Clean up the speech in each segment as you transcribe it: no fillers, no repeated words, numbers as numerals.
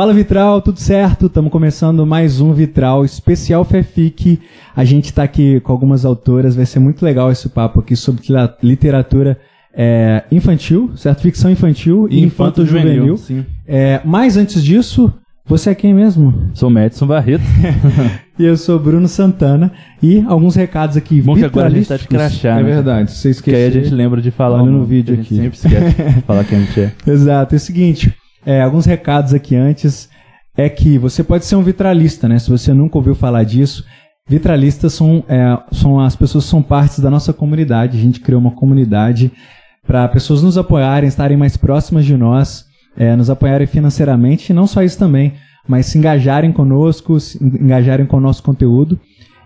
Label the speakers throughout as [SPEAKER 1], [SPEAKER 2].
[SPEAKER 1] Fala Vitral, tudo certo? Estamos começando mais um Vitral especial FEFIC. A gente está aqui com algumas autoras, vai ser muito legal esse papo aqui sobre literatura infantil, certo? Ficção infantil e infanto-juvenil. Mas antes disso, você é quem mesmo?
[SPEAKER 2] Sou Madison Barreto.
[SPEAKER 1] E eu sou Bruno Santana. E alguns recados aqui.
[SPEAKER 2] Bom que agora a gente tá de crachá, né?
[SPEAKER 1] É verdade, se você esquecer.
[SPEAKER 2] Que aí a gente lembra de falar
[SPEAKER 1] no vídeo aqui.
[SPEAKER 2] A gente sempre esquece de falar quem a gente é.
[SPEAKER 1] Exato, é o seguinte, alguns recados aqui antes. É que você pode ser um vitralista, né? Se você nunca ouviu falar disso, vitralistas são as pessoas que são partes da nossa comunidade. A gente criou uma comunidade para pessoas nos apoiarem, estarem mais próximas de nós, nos apoiarem financeiramente, e não só isso também, mas se engajarem conosco, se engajarem com o nosso conteúdo.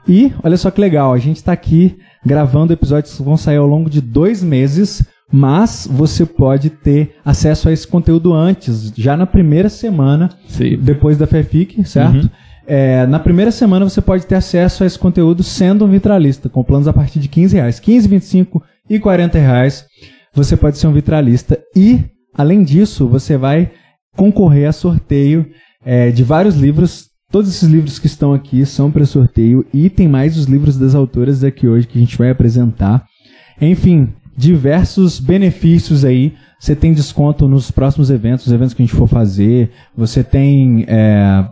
[SPEAKER 1] E, olha só que legal, a gente está aqui gravando episódios que vão sair ao longo de 2 meses, mas você pode ter acesso a esse conteúdo antes, já na primeira semana, depois da FEFIC, certo? Uhum. Na primeira semana você pode ter acesso a esse conteúdo sendo um vitralista, com planos a partir de R$15, 15, 25 e R$40. Você pode ser um vitralista e, além disso, você vai concorrer a sorteio de vários livros. Todos esses livros que estão aqui são para sorteio e tem mais os livros das autoras aqui hoje que a gente vai apresentar. Enfim, diversos benefícios aí. Você tem desconto nos próximos eventos, os eventos que a gente for fazer. Você tem,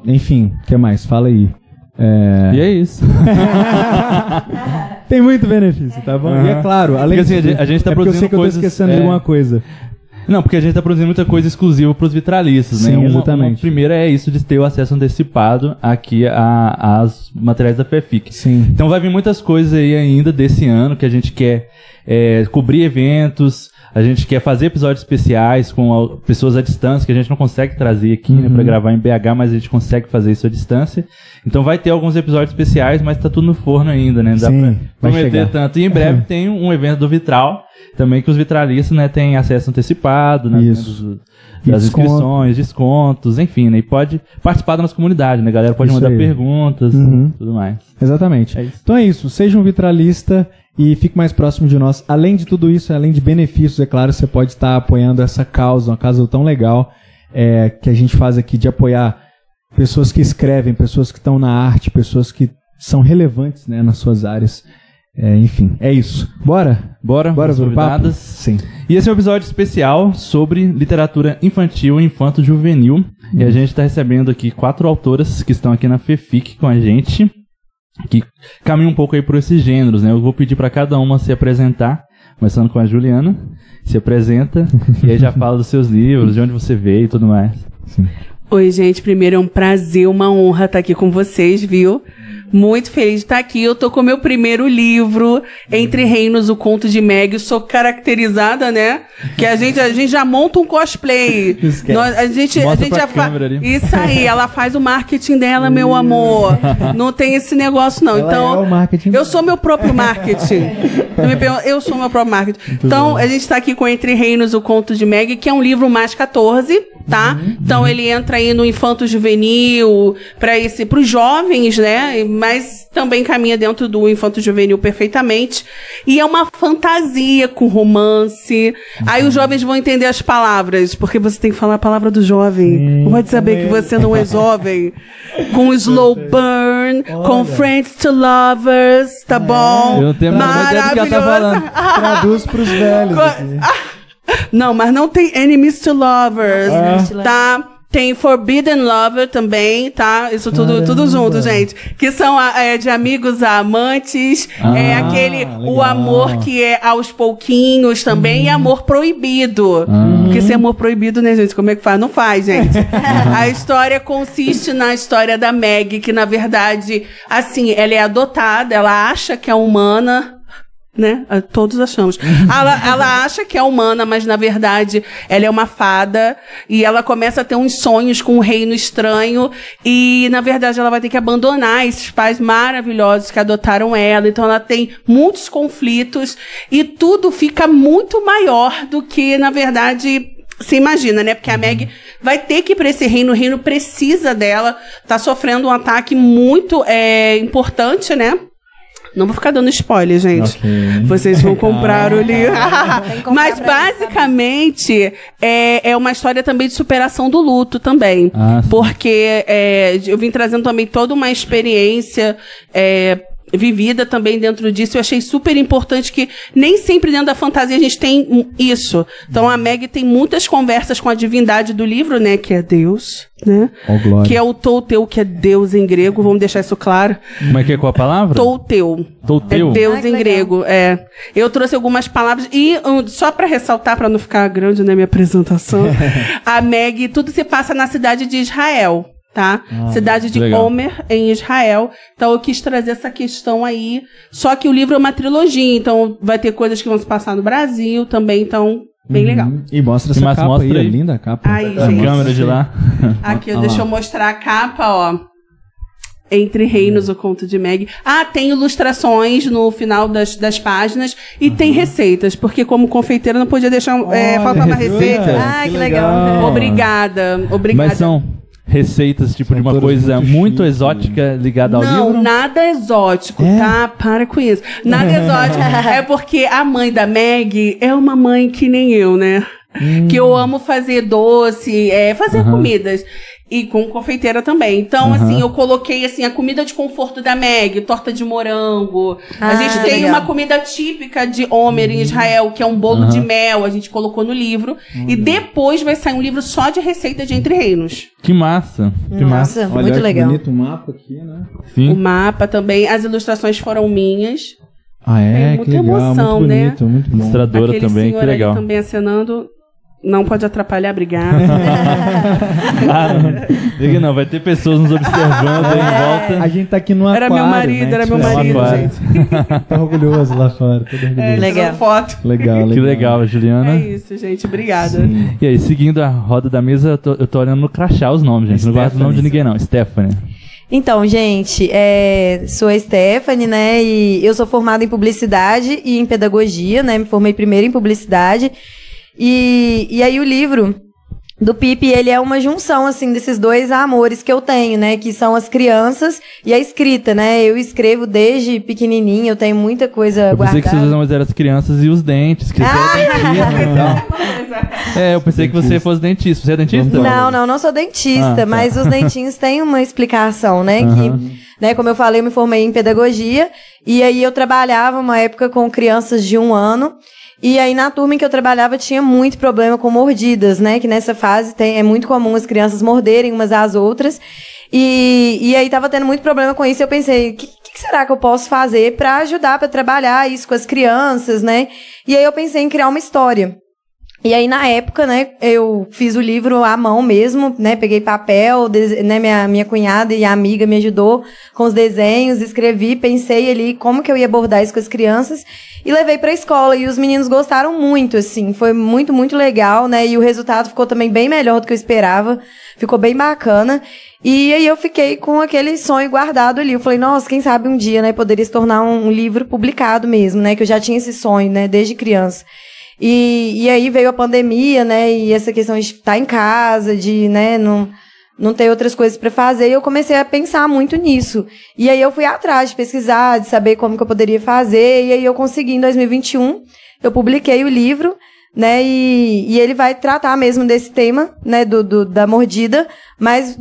[SPEAKER 1] enfim, o que mais? Fala aí.
[SPEAKER 2] E é isso.
[SPEAKER 1] Tem muito benefício, tá bom? E é claro, além
[SPEAKER 2] disso, assim, a gente tá produzindo
[SPEAKER 1] eu sei que
[SPEAKER 2] coisas,
[SPEAKER 1] eu tô esquecendo de alguma coisa.
[SPEAKER 2] Não, porque a gente tá produzindo muita coisa exclusiva pros vitralistas, né?
[SPEAKER 1] Sim, exatamente.
[SPEAKER 2] Uma primeira é isso de ter o acesso antecipado aqui às materiais da FEFIC.
[SPEAKER 1] Sim.
[SPEAKER 2] Então vai vir muitas coisas aí ainda desse ano que a gente quer cobrir eventos, a gente quer fazer episódios especiais com pessoas à distância que a gente não consegue trazer aqui, né, pra gravar em BH, mas a gente consegue fazer isso à distância. Então vai ter alguns episódios especiais, mas tá tudo no forno ainda, né? Dá
[SPEAKER 1] Sim,
[SPEAKER 2] pra prometer tanto. E em breve tem um evento do Vitral também que os vitralistas, né, têm acesso antecipado, né, das inscrições, descontos, enfim, né, e pode participar da nossa comunidade, né, a galera pode mandar perguntas, tudo mais.
[SPEAKER 1] Exatamente. Então é isso, seja um vitralista e fique mais próximo de nós. Além de tudo isso, além de benefícios, é claro, você pode estar apoiando essa causa, uma causa tão legal que a gente faz aqui de apoiar pessoas que escrevem, pessoas que estão na arte, pessoas que são relevantes, né, nas suas áreas. Enfim, é isso. Bora ver o papo?
[SPEAKER 2] Sim. E esse é um episódio especial sobre literatura infantil e infanto-juvenil. E a gente está recebendo aqui 4 autoras que estão aqui na FEFIC com a gente, que caminham um pouco aí por esses gêneros, né? Eu vou pedir para cada uma se apresentar, começando com a Juliana. Se apresenta e aí já fala dos seus livros, de onde você veio e tudo mais.
[SPEAKER 1] Sim.
[SPEAKER 3] Oi, gente. Primeiro é um prazer, uma honra estar aqui com vocês, viu? Muito feliz de estar aqui. Eu tô com o meu primeiro livro, Entre Reinos, o Conto de Meg. Sou caracterizada, né? Que a gente já monta um cosplay. A gente já faz. Isso aí, ela faz o marketing dela, meu amor. Não tem esse negócio, não. Então,
[SPEAKER 1] o marketing.
[SPEAKER 3] Eu sou meu próprio marketing. Eu sou meu próprio marketing. Então, a gente tá aqui com Entre Reinos, o Conto de Meg, que é um livro mais 14, tá? Então, ele entra aí no infanto-juvenil, pros jovens, né? Mas também caminha dentro do infanto-juvenil perfeitamente. E é uma fantasia com romance. Aí os jovens vão entender as palavras, porque você tem que falar a palavra do jovem. Não pode saber que você não é jovem. Com slow burn, com friends to lovers, tá bom?
[SPEAKER 2] Eu não tenho
[SPEAKER 3] maravilhoso.
[SPEAKER 2] Que ela tá falando.
[SPEAKER 1] Traduz pros velhos aqui.
[SPEAKER 3] Não, mas não tem enemies to lovers, tá? Tem Forbidden Lover também, tá? Isso tudo junto, gente. Que são de amigos a amantes. O amor que é aos pouquinhos também. E amor proibido. Porque se é amor proibido, né, gente? Como é que faz? Não faz, gente. A história consiste na história da Meg, que na verdade, assim, ela é adotada, ela acha que é humana, né? Todos achamos. Ela acha que é humana, mas na verdade ela é uma fada e ela começa a ter uns sonhos com um reino estranho e na verdade ela vai ter que abandonar esses pais maravilhosos que adotaram ela. Então ela tem muitos conflitos e tudo fica muito maior do que na verdade se imagina, né? Porque a Meg vai ter que ir pra esse reino, o reino precisa dela, tá sofrendo um ataque muito importante, né? Não vou ficar dando spoiler, gente.
[SPEAKER 1] Ok.
[SPEAKER 3] Vocês vão comprar o livro.
[SPEAKER 4] Tem que comprar
[SPEAKER 3] Mas,
[SPEAKER 4] pra eles
[SPEAKER 3] basicamente, é uma história também de superação do luto também.
[SPEAKER 2] Ah, sim.
[SPEAKER 3] Porque eu vim trazendo também toda uma experiência vivida também dentro disso. Eu achei super importante que nem sempre dentro da fantasia a gente tem isso. Então, a Meg tem muitas conversas com a divindade do livro, né? Que é Deus, né?
[SPEAKER 1] Ó, glória.
[SPEAKER 3] Que é o Touteu, que é Deus em grego. Vamos deixar isso claro.
[SPEAKER 2] Como é que é com a palavra?
[SPEAKER 3] Touteu.
[SPEAKER 2] Touteu?
[SPEAKER 3] É Deus
[SPEAKER 4] Ah, que
[SPEAKER 3] em
[SPEAKER 4] legal.
[SPEAKER 3] grego, Eu trouxe algumas palavras e só pra ressaltar, pra não ficar grande, né, minha apresentação, a Meg, tudo se passa na cidade de Israel, tá? Cidade de
[SPEAKER 2] legal.
[SPEAKER 3] Homer, em Israel. Então eu quis trazer essa questão aí. Só que o livro é uma trilogia, então vai ter coisas que vão se passar no Brasil também, então bem legal.
[SPEAKER 1] E mostra
[SPEAKER 2] Que
[SPEAKER 1] essa
[SPEAKER 2] massa,
[SPEAKER 1] capa
[SPEAKER 2] mostra
[SPEAKER 1] aí,
[SPEAKER 2] aí.
[SPEAKER 1] é linda a capa.
[SPEAKER 3] Aí,
[SPEAKER 2] A
[SPEAKER 3] gente.
[SPEAKER 2] câmera de lá.
[SPEAKER 3] Aqui,
[SPEAKER 1] Olha
[SPEAKER 3] deixa
[SPEAKER 1] lá.
[SPEAKER 3] eu mostrar a capa, ó. Entre Reinos, o Conto de Meg. Tem ilustrações no final das páginas e tem receitas, porque como confeiteira não podia deixar faltar uma receita.
[SPEAKER 4] Ah, que legal.
[SPEAKER 3] Obrigada.
[SPEAKER 2] Mas são receitas, tipo, de uma
[SPEAKER 1] todas
[SPEAKER 2] coisa
[SPEAKER 1] muito
[SPEAKER 2] muito
[SPEAKER 1] chique.
[SPEAKER 2] exótica ligada ao
[SPEAKER 3] Não,
[SPEAKER 2] livro?
[SPEAKER 3] nada exótico, tá? Para com isso. Nada exótico. É porque a mãe da Meg é uma mãe que nem eu, né? Que eu amo fazer doce, fazer comidas. E com confeiteira também. Então, assim, eu coloquei, assim, a comida de conforto da Meg, torta de morango. A gente tem
[SPEAKER 4] legal.
[SPEAKER 3] uma comida típica de Homer em Israel, que é um bolo de mel. A gente colocou no livro. E depois vai sair um livro só de receita de Entre Reinos.
[SPEAKER 2] Que massa. Que massa.
[SPEAKER 4] Nossa,
[SPEAKER 1] Olha,
[SPEAKER 4] muito
[SPEAKER 1] que
[SPEAKER 4] legal.
[SPEAKER 1] bonito o mapa aqui, né?
[SPEAKER 3] O
[SPEAKER 2] Sim.
[SPEAKER 3] mapa também. As ilustrações foram minhas.
[SPEAKER 1] Ah,
[SPEAKER 3] É
[SPEAKER 1] que
[SPEAKER 3] muita
[SPEAKER 1] legal,
[SPEAKER 3] emoção,
[SPEAKER 1] muito
[SPEAKER 3] né?
[SPEAKER 1] bonito, muito bom.
[SPEAKER 2] Ilustradora
[SPEAKER 3] Aquele
[SPEAKER 2] também,
[SPEAKER 3] senhor
[SPEAKER 2] que legal.
[SPEAKER 3] ali também acenando. Não pode atrapalhar, obrigada.
[SPEAKER 2] Liga não, vai ter pessoas nos observando aí em volta.
[SPEAKER 1] A gente tá aqui no
[SPEAKER 3] Era
[SPEAKER 1] aquário,
[SPEAKER 3] meu marido,
[SPEAKER 1] né?
[SPEAKER 3] era meu
[SPEAKER 1] Tipo,
[SPEAKER 3] marido,
[SPEAKER 2] aquário.
[SPEAKER 3] gente.
[SPEAKER 1] Tá orgulhoso lá fora, todo orgulhoso.
[SPEAKER 4] Legal.
[SPEAKER 3] Tirando foto.
[SPEAKER 1] Legal,
[SPEAKER 2] Que legal, Juliana.
[SPEAKER 3] É isso, gente. Obrigada.
[SPEAKER 2] E aí, seguindo a roda da mesa, eu tô olhando no crachá os nomes, gente. Não guardo o nome de ninguém, não. Stephanie.
[SPEAKER 4] Então, gente, sou a Stephanie, né? E eu sou formada em publicidade e em pedagogia, né? Me formei primeiro em publicidade. E aí o livro do Pipe, ele é uma junção, assim, desses dois amores que eu tenho, né? Que são as crianças e a escrita, né? Eu escrevo desde pequenininha, eu tenho muita coisa
[SPEAKER 2] Eu pensei que
[SPEAKER 4] guardada.
[SPEAKER 2] vocês eram as crianças e os dentes, que você é dentista e tal. Eu pensei que você fosse dentista. Você é dentista?
[SPEAKER 4] Não sou dentista,
[SPEAKER 2] tá.
[SPEAKER 4] mas os dentinhos têm uma explicação, né? Que, né, como eu falei, eu me formei em pedagogia, e aí eu trabalhava uma época com crianças de 1 ano, e aí na turma em que eu trabalhava tinha muito problema com mordidas, né? Que nessa fase é muito comum as crianças morderem umas às outras, e aí tava tendo muito problema com isso, e eu pensei, o que será que eu posso fazer pra ajudar, pra trabalhar isso com as crianças, né? E aí eu pensei em criar uma história. E aí, na época, né, eu fiz o livro à mão mesmo, né, peguei papel, né, minha cunhada e amiga me ajudou com os desenhos, escrevi, pensei ali como que eu ia abordar isso com as crianças e levei pra escola, e os meninos gostaram muito, assim, foi muito, muito legal, né, e o resultado ficou também bem melhor do que eu esperava, ficou bem bacana, e aí eu fiquei com aquele sonho guardado ali, eu falei, nossa, quem sabe um dia, né, poderia se tornar um livro publicado mesmo, né, que eu já tinha esse sonho, né, desde criança. E aí veio a pandemia, né, e essa questão de estar em casa, de, né, não ter outras coisas para fazer, e eu comecei a pensar muito nisso. E aí eu fui atrás de pesquisar, de saber como que eu poderia fazer, e aí eu consegui, em 2021, eu publiquei o livro, né, e ele vai tratar mesmo desse tema, né, da mordida, mas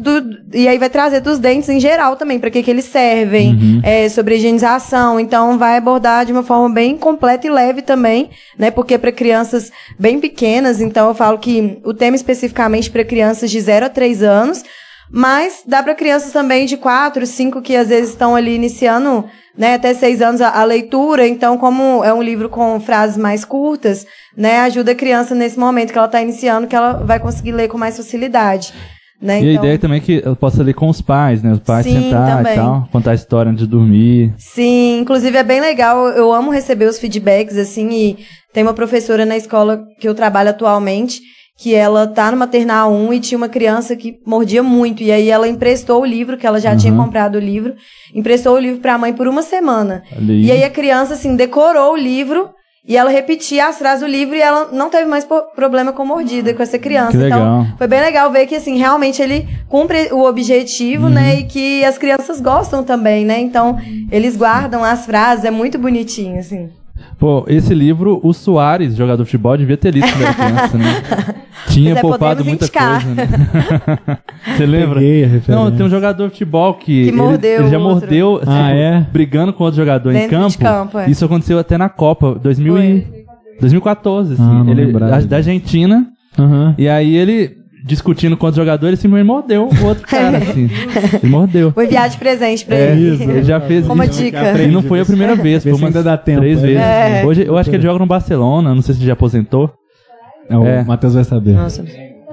[SPEAKER 4] e aí vai trazer dos dentes em geral também, para que eles servem, sobre higienização, então vai abordar de uma forma bem completa e leve também, né, porque para crianças bem pequenas, então eu falo que o tema especificamente para crianças de 0 a 3 anos, mas dá para crianças também de 4, 5 que às vezes estão ali iniciando, né, até 6 anos a leitura, então como é um livro com frases mais curtas, né, ajuda a criança nesse momento que ela está iniciando, que ela vai conseguir ler com mais facilidade. Né,
[SPEAKER 2] E
[SPEAKER 4] então,
[SPEAKER 2] a ideia também é que eu possa ler com os pais, né? Os pais
[SPEAKER 4] Sim,
[SPEAKER 2] sentar
[SPEAKER 4] também.
[SPEAKER 2] e tal, contar a história antes de dormir.
[SPEAKER 4] Sim, inclusive é bem legal, eu amo receber os feedbacks, assim, e tem uma professora na escola que eu trabalho atualmente, que ela tá no maternal 1 e tinha uma criança que mordia muito, e aí ela emprestou o livro, que ela já tinha comprado o livro, emprestou o livro pra mãe por 1 semana.
[SPEAKER 2] Ali.
[SPEAKER 4] E aí a criança, assim, decorou o livro, E ela repetia as frases do livro e ela não teve mais problema com mordida com essa criança.
[SPEAKER 2] Que legal.
[SPEAKER 4] Então, foi bem legal ver que, assim, realmente ele cumpre o objetivo, né? E que as crianças gostam também, né? Então, eles guardam as frases, é muito bonitinho, assim.
[SPEAKER 2] Pô, esse livro, o Soares, jogador de futebol, devia ter lido quando era criança, né? Tinha poupado muita coisa, né? Você lembra? Não, tem um jogador de futebol que ele já mordeu, tipo, brigando com outro jogador em campo. Isso aconteceu até na Copa, 2014, assim. Ele da Argentina. E aí ele, discutindo com outro jogador, ele simplesmente mordeu o outro cara, assim. Ele mordeu.
[SPEAKER 4] Foi enviar de presente pra ele.
[SPEAKER 2] Isso, ele já fez
[SPEAKER 4] uma
[SPEAKER 2] isso.
[SPEAKER 4] dica.
[SPEAKER 2] E não foi a primeira vez, foi umas 3 vezes. Hoje, eu acho que ele joga no Barcelona, não sei se ele já aposentou.
[SPEAKER 1] O Matheus vai saber.
[SPEAKER 4] Nossa.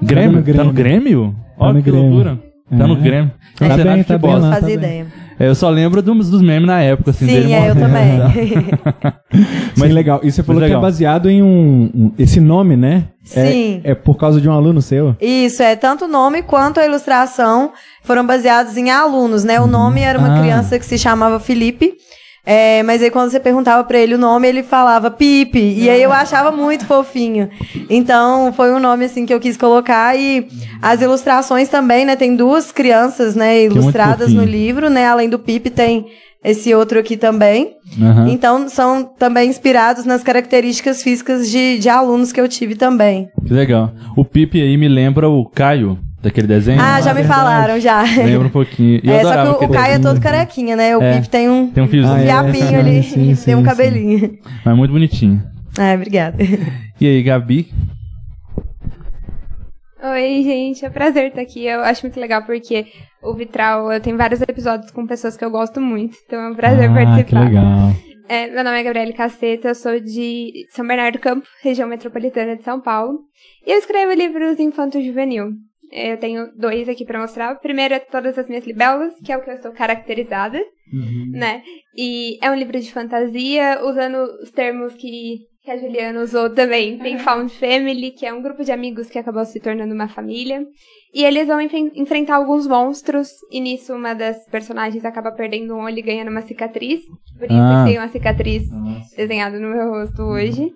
[SPEAKER 2] Grêmio? Tá no Grêmio? Olha que loucura. Tá no Grêmio.
[SPEAKER 1] Tá bem, tá bem lá.
[SPEAKER 4] Não fazia ideia.
[SPEAKER 2] Eu só lembro dos memes na época, assim.
[SPEAKER 4] Sim, eu também.
[SPEAKER 1] Mas legal. E você falou que é baseado em esse nome, né?
[SPEAKER 4] Sim.
[SPEAKER 1] É por causa de um aluno seu?
[SPEAKER 4] Isso, tanto o nome quanto a ilustração foram baseados em alunos, né? O nome era uma criança que se chamava Felipe. Mas aí quando você perguntava pra ele o nome, ele falava Pipe, e aí eu achava muito fofinho. Então, foi um nome, assim, que eu quis colocar, e as ilustrações também, né, tem 2 crianças, né, ilustradas no livro, né, além do Pipe tem esse outro aqui também. Então, são também inspirados nas características físicas de alunos que eu tive também.
[SPEAKER 2] Que legal. O Pipe aí me lembra o Caio, daquele desenho.
[SPEAKER 4] Já me falaram, já.
[SPEAKER 2] Lembra um pouquinho.
[SPEAKER 4] Só que o Caio é todo carequinha, né? O Pipe tem um fiapinho ali, tem um cabelinho.
[SPEAKER 2] Mas muito bonitinho.
[SPEAKER 4] Obrigada.
[SPEAKER 2] E aí, Gabi?
[SPEAKER 5] Oi, gente, é um prazer estar aqui. Eu acho muito legal porque o Vitral, eu tenho vários episódios com pessoas que eu gosto muito, então é um prazer participar.
[SPEAKER 1] Que legal.
[SPEAKER 5] Meu nome é Gabriele Caceta, eu sou de São Bernardo do Campo, região metropolitana de São Paulo, e eu escrevo livros infanto-juvenil. Eu tenho 2 aqui pra mostrar. O primeiro é Todas as Minhas Libelas, que é o que eu estou caracterizada, né? E é um livro de fantasia, usando os termos que a Juliana usou também. Tem Found Family, que é um grupo de amigos que acabou se tornando uma família. E eles vão enfrentar alguns monstros, e nisso uma das personagens acaba perdendo um olho e ganhando uma cicatriz. Por isso eu tenho uma cicatriz desenhada no meu rosto hoje.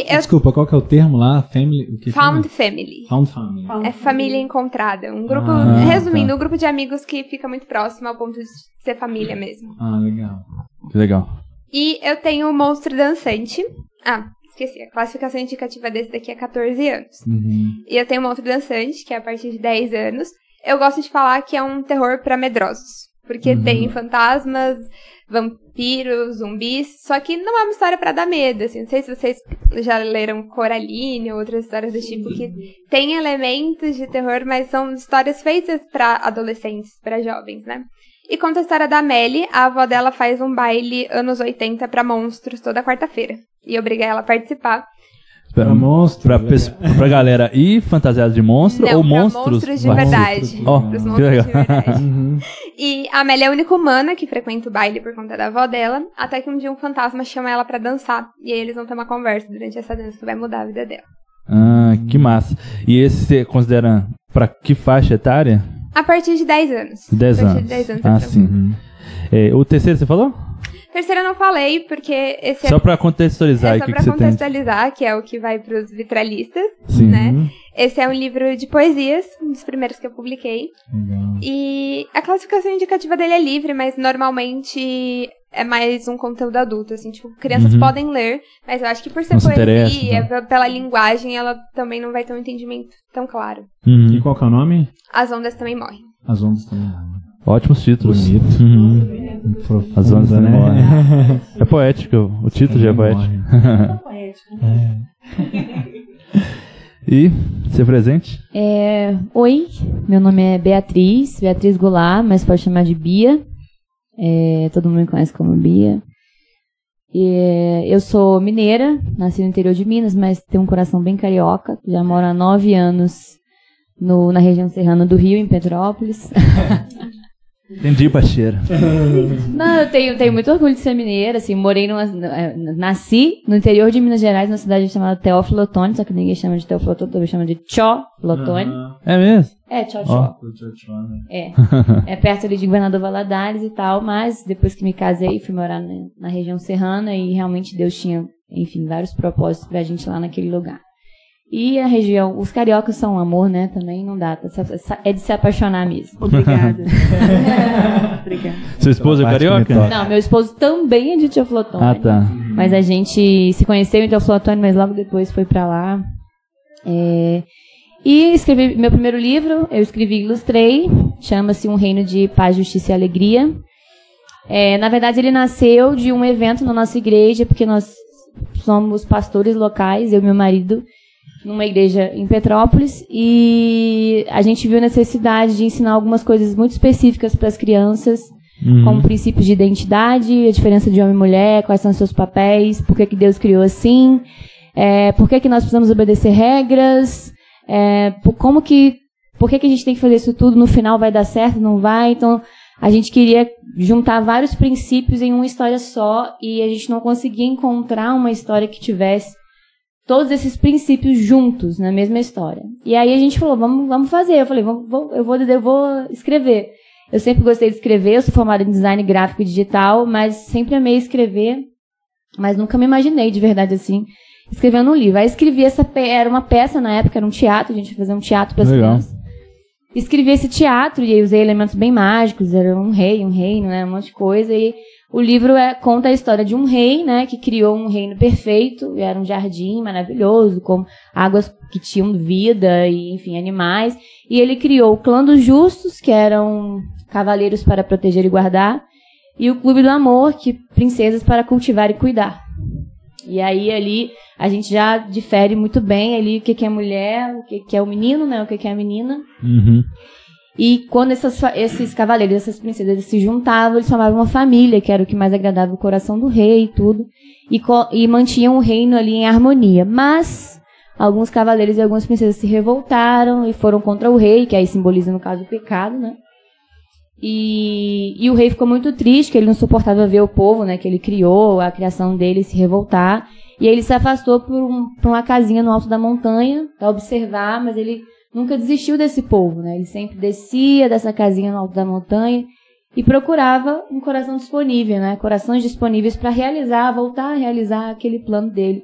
[SPEAKER 1] Desculpa, qual que é o termo lá?
[SPEAKER 5] Found Family.
[SPEAKER 1] Found Family.
[SPEAKER 5] É família encontrada. Um grupo, resumindo, um grupo de amigos que fica muito próximo ao ponto de ser família mesmo.
[SPEAKER 1] Legal.
[SPEAKER 2] Que legal.
[SPEAKER 5] E eu tenho o Monstro Dançante. Esqueci. A classificação indicativa desse daqui é 14 anos. E eu tenho o Monstro Dançante, que é a partir de 10 anos. Eu gosto de falar que é um terror pra medrosos. Porque tem fantasmas, vampiros, zumbis, só que não é uma história pra dar medo, assim. Não sei se vocês já leram Coraline ou outras histórias desse tipo, que tem elementos de terror, mas são histórias feitas pra adolescentes, pra jovens, né? E conta a história da Melly. A avó dela faz um baile anos 80 pra monstros toda quarta-feira, e obriga ela a participar.
[SPEAKER 2] Pra monstro? Pra galera ir fantasiada de monstro ou monstros?
[SPEAKER 5] Monstros de verdade. Pros monstros de verdade. E a Amélia é a única humana que frequenta o baile por conta da avó dela, até que um dia um fantasma chama ela pra dançar. E aí eles vão ter uma conversa durante essa dança que vai mudar a vida dela.
[SPEAKER 2] Que massa. E esse você considera pra que faixa etária?
[SPEAKER 5] A partir de 10 anos.
[SPEAKER 2] 10 anos.
[SPEAKER 5] A partir de 10 anos.
[SPEAKER 2] Sim. O terceiro você falou?
[SPEAKER 5] Terceiro eu não falei, porque esse
[SPEAKER 2] Só pra contextualizar o que você tem.
[SPEAKER 5] Só pra contextualizar, que é o que vai pros vitralistas, né? Esse é um livro de poesias, um dos primeiros que eu publiquei.
[SPEAKER 1] Legal.
[SPEAKER 5] E a classificação indicativa dele é livre, mas normalmente é mais um conteúdo adulto, assim, tipo, crianças podem ler, mas eu acho que por ser poesia, pela linguagem, ela também não vai ter um entendimento tão claro.
[SPEAKER 1] E qual que é o nome?
[SPEAKER 5] As Ondas Também Morrem.
[SPEAKER 1] As Ondas Também Morrem.
[SPEAKER 2] Ótimos títulos.
[SPEAKER 1] Bonito.
[SPEAKER 2] As Ondas Também Morrem. É poético, o título já é poético. E, seu presente?
[SPEAKER 6] Oi, meu nome é Beatriz Goulart, mas pode chamar de Bia. Todo mundo me conhece como Bia. Eu sou mineira, nasci no interior de Minas, mas tenho um coração bem carioca. Já moro há 9 anos na região serrana do Rio, em Petrópolis.
[SPEAKER 2] Entendi, parceira.
[SPEAKER 6] Não, eu tenho muito orgulho de ser mineira, assim, nasci no interior de Minas Gerais, numa cidade chamada Teófilo Otoni, só que ninguém chama de Teófilo Otoni, todo mundo chama de Teófilo Otoni.
[SPEAKER 2] É mesmo?
[SPEAKER 6] Tchó. É perto ali de Governador Valadares e tal, mas depois que me casei, fui morar na região serrana e realmente Deus tinha enfim, vários propósitos pra gente lá naquele lugar. E a região, os cariocas são um amor, né, também não dá, é de se apaixonar mesmo.
[SPEAKER 3] Obrigada. Obrigada.
[SPEAKER 2] Seu esposo é carioca?
[SPEAKER 6] Não, meu esposo também é de Teoflotone.
[SPEAKER 2] Ah, tá.
[SPEAKER 6] Mas a gente se conheceu em Teoflotone, mas logo depois foi pra lá. E escrevi meu primeiro livro, eu escrevi e ilustrei, chama-se Um Reino de Paz, Justiça e Alegria. Na verdade, ele nasceu de um evento na nossa igreja, porque nós somos pastores locais, eu e meu marido, numa igreja em Petrópolis, e a gente viu a necessidade de ensinar algumas coisas muito específicas para as crianças, como princípios de identidade, a diferença de homem e mulher, quais são os seus papéis, por que Deus criou assim, por que nós precisamos obedecer regras, por que a gente tem que fazer isso tudo, no final vai dar certo, não vai. Então a gente queria juntar vários princípios em uma história só, e a gente não conseguia encontrar uma história que tivesse todos esses princípios juntos na mesma história. E aí a gente falou, vamos fazer. Eu falei, eu vou escrever. Eu sempre gostei de escrever, eu sou formada em design gráfico e digital, mas sempre amei escrever, mas nunca me imaginei de verdade assim, escrevendo um livro. Aí escrevi era uma peça na época, era um teatro, a gente ia fazer um teatro para as crianças. Escrevi esse teatro e usei elementos bem mágicos, era um reino, né, um monte de coisa, e o livro conta a história de um rei, né, que criou um reino perfeito, era um jardim maravilhoso, com águas que tinham vida e, enfim, animais. E ele criou o clã dos justos, que eram cavaleiros para proteger e guardar, e o clube do amor, que princesas para cultivar e cuidar. E aí ali a gente já difere muito bem ali o que é mulher, o que é o menino, né, o que é a menina. E quando esses cavaleiros, essas princesas, eles se juntavam, eles formavam uma família, que era o que mais agradava o coração do rei e tudo, e mantinham o reino ali em harmonia. Mas alguns cavaleiros e algumas princesas se revoltaram e foram contra o rei, que aí simboliza, no caso, o pecado, né? E o rei ficou muito triste, que ele não suportava ver o povo, né, que ele criou, a criação dele, se revoltar. E aí ele se afastou para uma casinha no alto da montanha, para observar, mas ele nunca desistiu desse povo, né? Ele sempre descia dessa casinha no alto da montanha e procurava um coração disponível, né? Corações disponíveis para voltar a realizar aquele plano dele,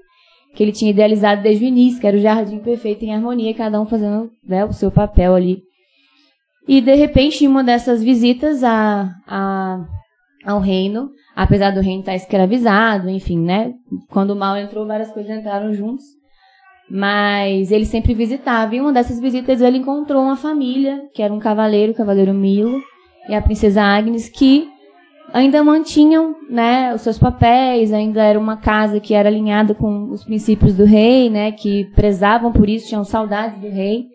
[SPEAKER 6] que ele tinha idealizado desde o início, que era o jardim perfeito em harmonia, cada um fazendo, né, o seu papel ali. E, de repente, em uma dessas visitas ao reino, apesar do reino estar escravizado, enfim, né? Quando o mal entrou, várias coisas entraram juntos. Mas ele sempre visitava. E em uma dessas visitas ele encontrou uma família, que era um cavaleiro, o cavaleiro Milo, e a princesa Agnes, que ainda mantinham, né, os seus papéis, ainda era uma casa que era alinhada com os princípios do rei, né, que prezavam por isso, tinham saudades do rei.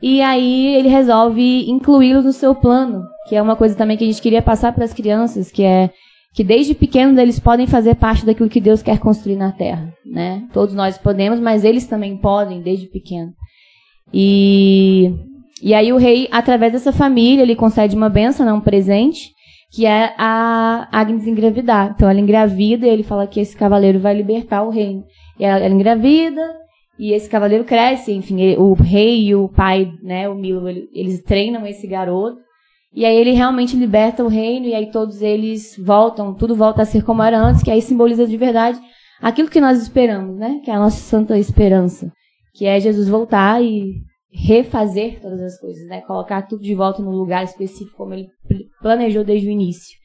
[SPEAKER 6] E aí ele resolve incluí-los no seu plano, que é uma coisa também que a gente queria passar para as crianças, que é que desde pequenos eles podem fazer parte daquilo que Deus quer construir na Terra, né? Todos nós podemos, mas eles também podem desde pequeno. E aí o rei, através dessa família, ele concede uma bênção, né, um presente, que é a Agnes engravidar. Então ela engravida e ele fala que esse cavaleiro vai libertar o reino. E ela engravida e esse cavaleiro cresce, enfim, o rei e o pai, né, o Milo, eles treinam esse garoto. E aí ele realmente liberta o reino, e aí todos eles voltam, tudo volta a ser como era antes, que aí simboliza de verdade aquilo que nós esperamos, né? Que é a nossa santa esperança, que é Jesus voltar e refazer todas as coisas, né? Colocar tudo de volta no lugar específico, como ele planejou desde o início.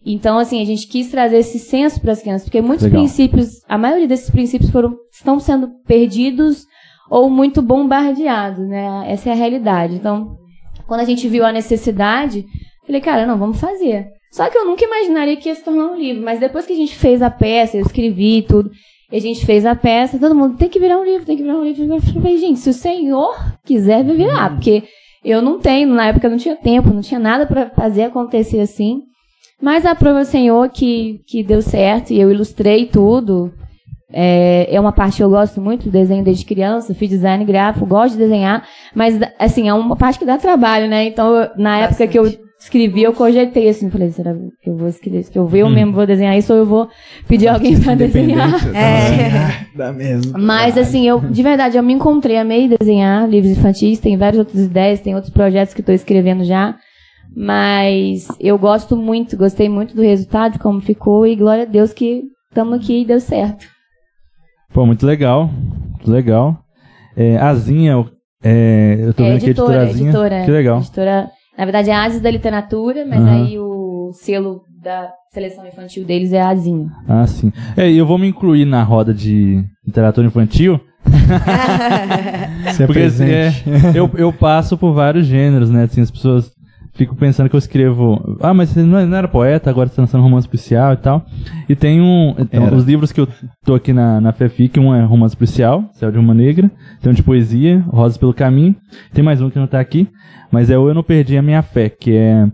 [SPEAKER 6] Então, assim, a gente quis trazer esse senso para as crianças, porque muitos princípios, a maioria desses princípios estão sendo perdidos ou muito bombardeados, né? Essa é a realidade. Então, quando a gente viu a necessidade, falei, cara, não, vamos fazer. Só que eu nunca imaginaria que ia se tornar um livro. Mas depois que a gente fez a peça, eu escrevi tudo, e a gente fez a peça, todo mundo, tem que virar um livro, tem que virar um livro. Eu falei, gente, se o Senhor quiser, vai virar. Porque eu não tenho, na época não tinha tempo, não tinha nada para fazer acontecer assim. Mas a prova do Senhor que deu certo, e eu ilustrei tudo. É uma parte que eu gosto muito do desenho desde criança, fiz design gráfico, gosto de desenhar, mas assim, é uma parte que dá trabalho, né? Então, na época que eu escrevi, eu cogitei assim, falei, será que eu vou escrever isso? Que eu mesmo vou desenhar isso ou eu vou pedir alguém pra desenhar?
[SPEAKER 1] Dá mesmo.
[SPEAKER 6] Mas assim, de verdade, eu me encontrei, amei desenhar livros infantis, tem várias outras ideias, tem outros projetos que eu tô escrevendo já, mas eu gostei muito do resultado, de como ficou, e glória a Deus que estamos aqui e deu certo.
[SPEAKER 2] Pô, muito legal. Muito legal. Azinha, eu tô vendo aqui a editora Azinha. Que legal.
[SPEAKER 6] Editora, na verdade é a Ases da Literatura, mas aí o selo da seleção infantil deles é a Azinha.
[SPEAKER 2] Ah, sim. E eu vou me incluir na roda de literatura infantil. Porque eu passo por vários gêneros, né? Assim, as pessoas ficam pensando que eu escrevo. Ah, mas você não era poeta, agora você tá lançando romance policial e tal. E tem os livros que eu tô aqui na FEFIC, um é romance policial, Céu de Uma Negra, tem um de poesia, Rosas pelo Caminho, tem mais um que não tá aqui, mas Eu Não Perdi a Minha Fé, que é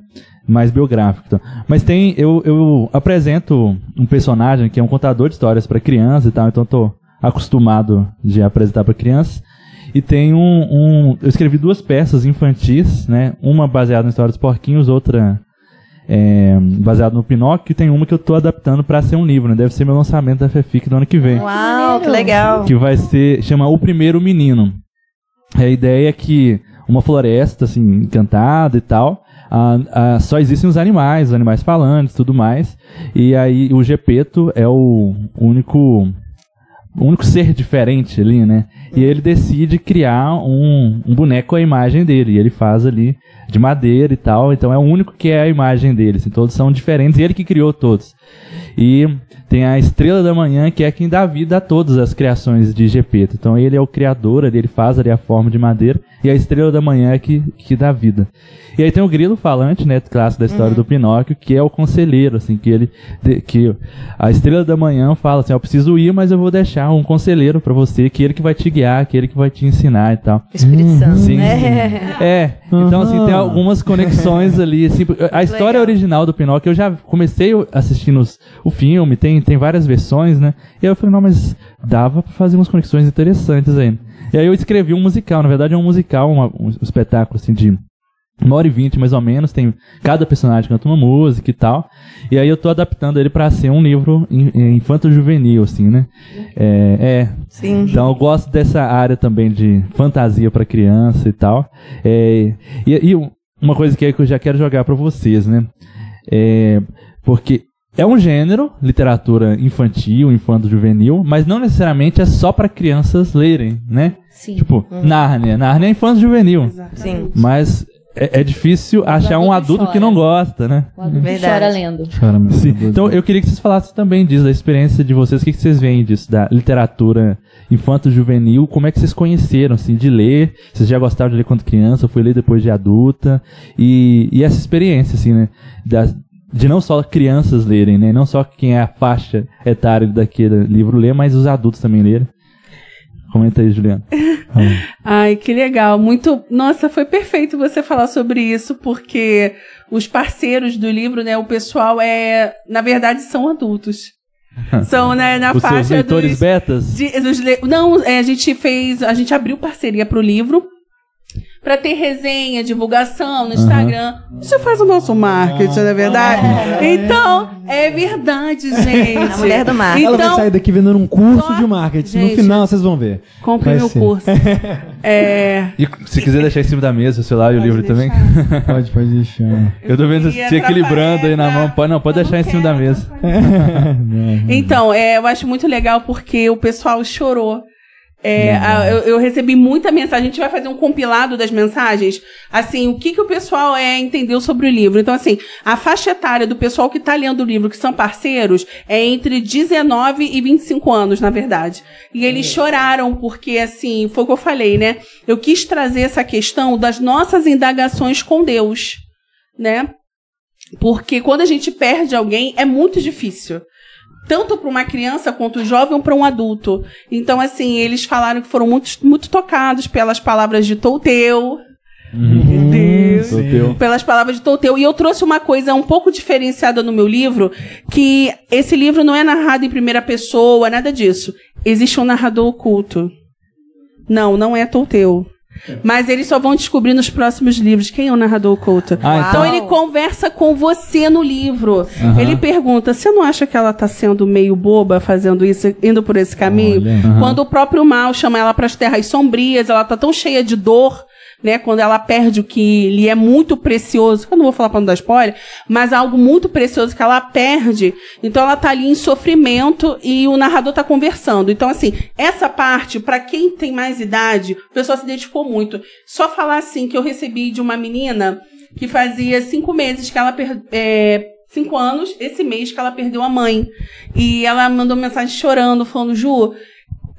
[SPEAKER 2] mais biográfico. Então. Mas eu apresento um personagem que é um contador de histórias para crianças e tal, então eu tô acostumado de apresentar para crianças. E tem eu escrevi 2 peças infantis, né? Uma baseada na história dos porquinhos, outra baseada no Pinóquio, e tem uma que eu tô adaptando para ser um livro, né? Deve ser meu lançamento da FEFIC do ano que vem.
[SPEAKER 4] Uau, que legal!
[SPEAKER 2] Que vai chama O Primeiro Menino. A ideia é que uma floresta, assim, encantada e tal, só existem os animais falantes e tudo mais, e aí o Gepeto é o único ser diferente ali, né? E ele decide criar um boneco à imagem dele. E ele faz ali de madeira e tal. Então é o único que é a imagem dele. Assim, todos são diferentes. E ele que criou todos. E tem a Estrela da Manhã, que é quem dá vida a todas as criações de Gepeto. Então ele é o criador, ele faz ali a forma de madeira. E a Estrela da Manhã é que dá vida. E aí tem o Grilo Falante, né, clássico da história do Pinóquio, que é o conselheiro, assim, que a Estrela da Manhã fala assim, eu preciso ir, mas eu vou deixar um conselheiro pra você, que ele que vai te guiar, que ele que vai te ensinar e tal.
[SPEAKER 4] Espírito Santo,
[SPEAKER 2] sim,
[SPEAKER 4] né?
[SPEAKER 2] Sim. Então, assim, tem algumas conexões ali, assim, a história original do Pinóquio, eu já comecei assistindo o filme, tem várias versões, né, e aí eu falei, não, mas dava pra fazer umas conexões interessantes aí. E aí eu escrevi um musical, na verdade é um musical, um espetáculo, assim, de 1h20 mais ou menos, tem cada personagem canta uma música e tal, e aí eu tô adaptando ele pra ser um livro infanto-juvenil, assim, né?
[SPEAKER 4] Sim.
[SPEAKER 2] Então eu gosto dessa área também de fantasia pra criança e tal. E uma coisa que eu já quero jogar pra vocês, né? Porque é um gênero, literatura infantil, infanto-juvenil, mas não necessariamente é só pra crianças lerem, né?
[SPEAKER 6] Sim.
[SPEAKER 2] Tipo, Nárnia é infanto-juvenil.
[SPEAKER 4] Sim.
[SPEAKER 2] Mas é difícil achar um adulto que não gosta, né?
[SPEAKER 6] O adulto chora lendo.
[SPEAKER 2] Sim. Então eu queria que vocês falassem também disso, da experiência de vocês, o que vocês veem disso, da literatura infanto-juvenil, como é que vocês conheceram, assim, de ler, vocês já gostavam de ler quando criança, foi ler depois de adulta, e essa experiência, assim, né, de não só crianças lerem, né, não só quem é a faixa etária daquele livro ler, mas os adultos também lerem. Comenta aí, Juliana.
[SPEAKER 3] Ai, que legal. Nossa, foi perfeito você falar sobre isso, porque os parceiros do livro, né, o pessoal na verdade, são adultos. São, né, na
[SPEAKER 2] os
[SPEAKER 3] faixa
[SPEAKER 2] seus leitores betas?
[SPEAKER 3] Não, a gente abriu parceria pro livro, pra ter resenha, divulgação no Instagram. Você faz o nosso marketing, não é verdade? Então, é verdade, gente.
[SPEAKER 4] A mulher do marketing.
[SPEAKER 1] Ela vai sair daqui vendendo um curso de marketing.
[SPEAKER 3] Gente,
[SPEAKER 1] no final, vocês vão ver.
[SPEAKER 3] Compre meu curso.
[SPEAKER 2] E se quiser deixar em cima da mesa o celular e o livro também.
[SPEAKER 1] Pode deixar.
[SPEAKER 2] Eu tô vendo você equilibrando aí na mão. Pode deixar em cima da mesa.
[SPEAKER 3] Então, eu acho muito legal porque o pessoal chorou. Eu recebi muita mensagem. A gente vai fazer um compilado das mensagens. Assim, o que o pessoal entendeu sobre o livro. Então, assim, a faixa etária do pessoal que tá lendo o livro, que são parceiros, é entre 19 e 25 anos, na verdade. E eles choraram porque, assim, foi o que eu falei, né? Eu quis trazer essa questão das nossas indagações com Deus, né? Porque quando a gente perde alguém, é muito difícil. Tanto para uma criança quanto um jovem ou para um adulto. Então, assim, eles falaram que foram muito tocados pelas palavras de Touteu. Meu Deus. Pelas palavras de Touteu. E eu trouxe uma coisa um pouco diferenciada no meu livro, que esse livro não é narrado em primeira pessoa, nada disso. Existe um narrador oculto. Não é Touteu. Mas eles só vão descobrir nos próximos livros quem é o narrador oculto. Então ele conversa com você no livro. Ele pergunta, você não acha que ela tá sendo meio boba fazendo isso, indo por esse caminho? Quando o próprio mal chama ela para as terras sombrias, ela tá tão cheia de dor, né? Quando ela perde o que lhe é muito precioso, eu não vou falar pra não dar spoiler, mas algo muito precioso que ela perde, então ela tá ali em sofrimento e o narrador tá conversando. Então, assim, essa parte, pra quem tem mais idade, o pessoal se identificou muito. Só falar, assim, que eu recebi de uma menina que fazia 5 meses que ela 5 anos, esse mês que ela perdeu a mãe. E ela mandou mensagem chorando, falando, Ju,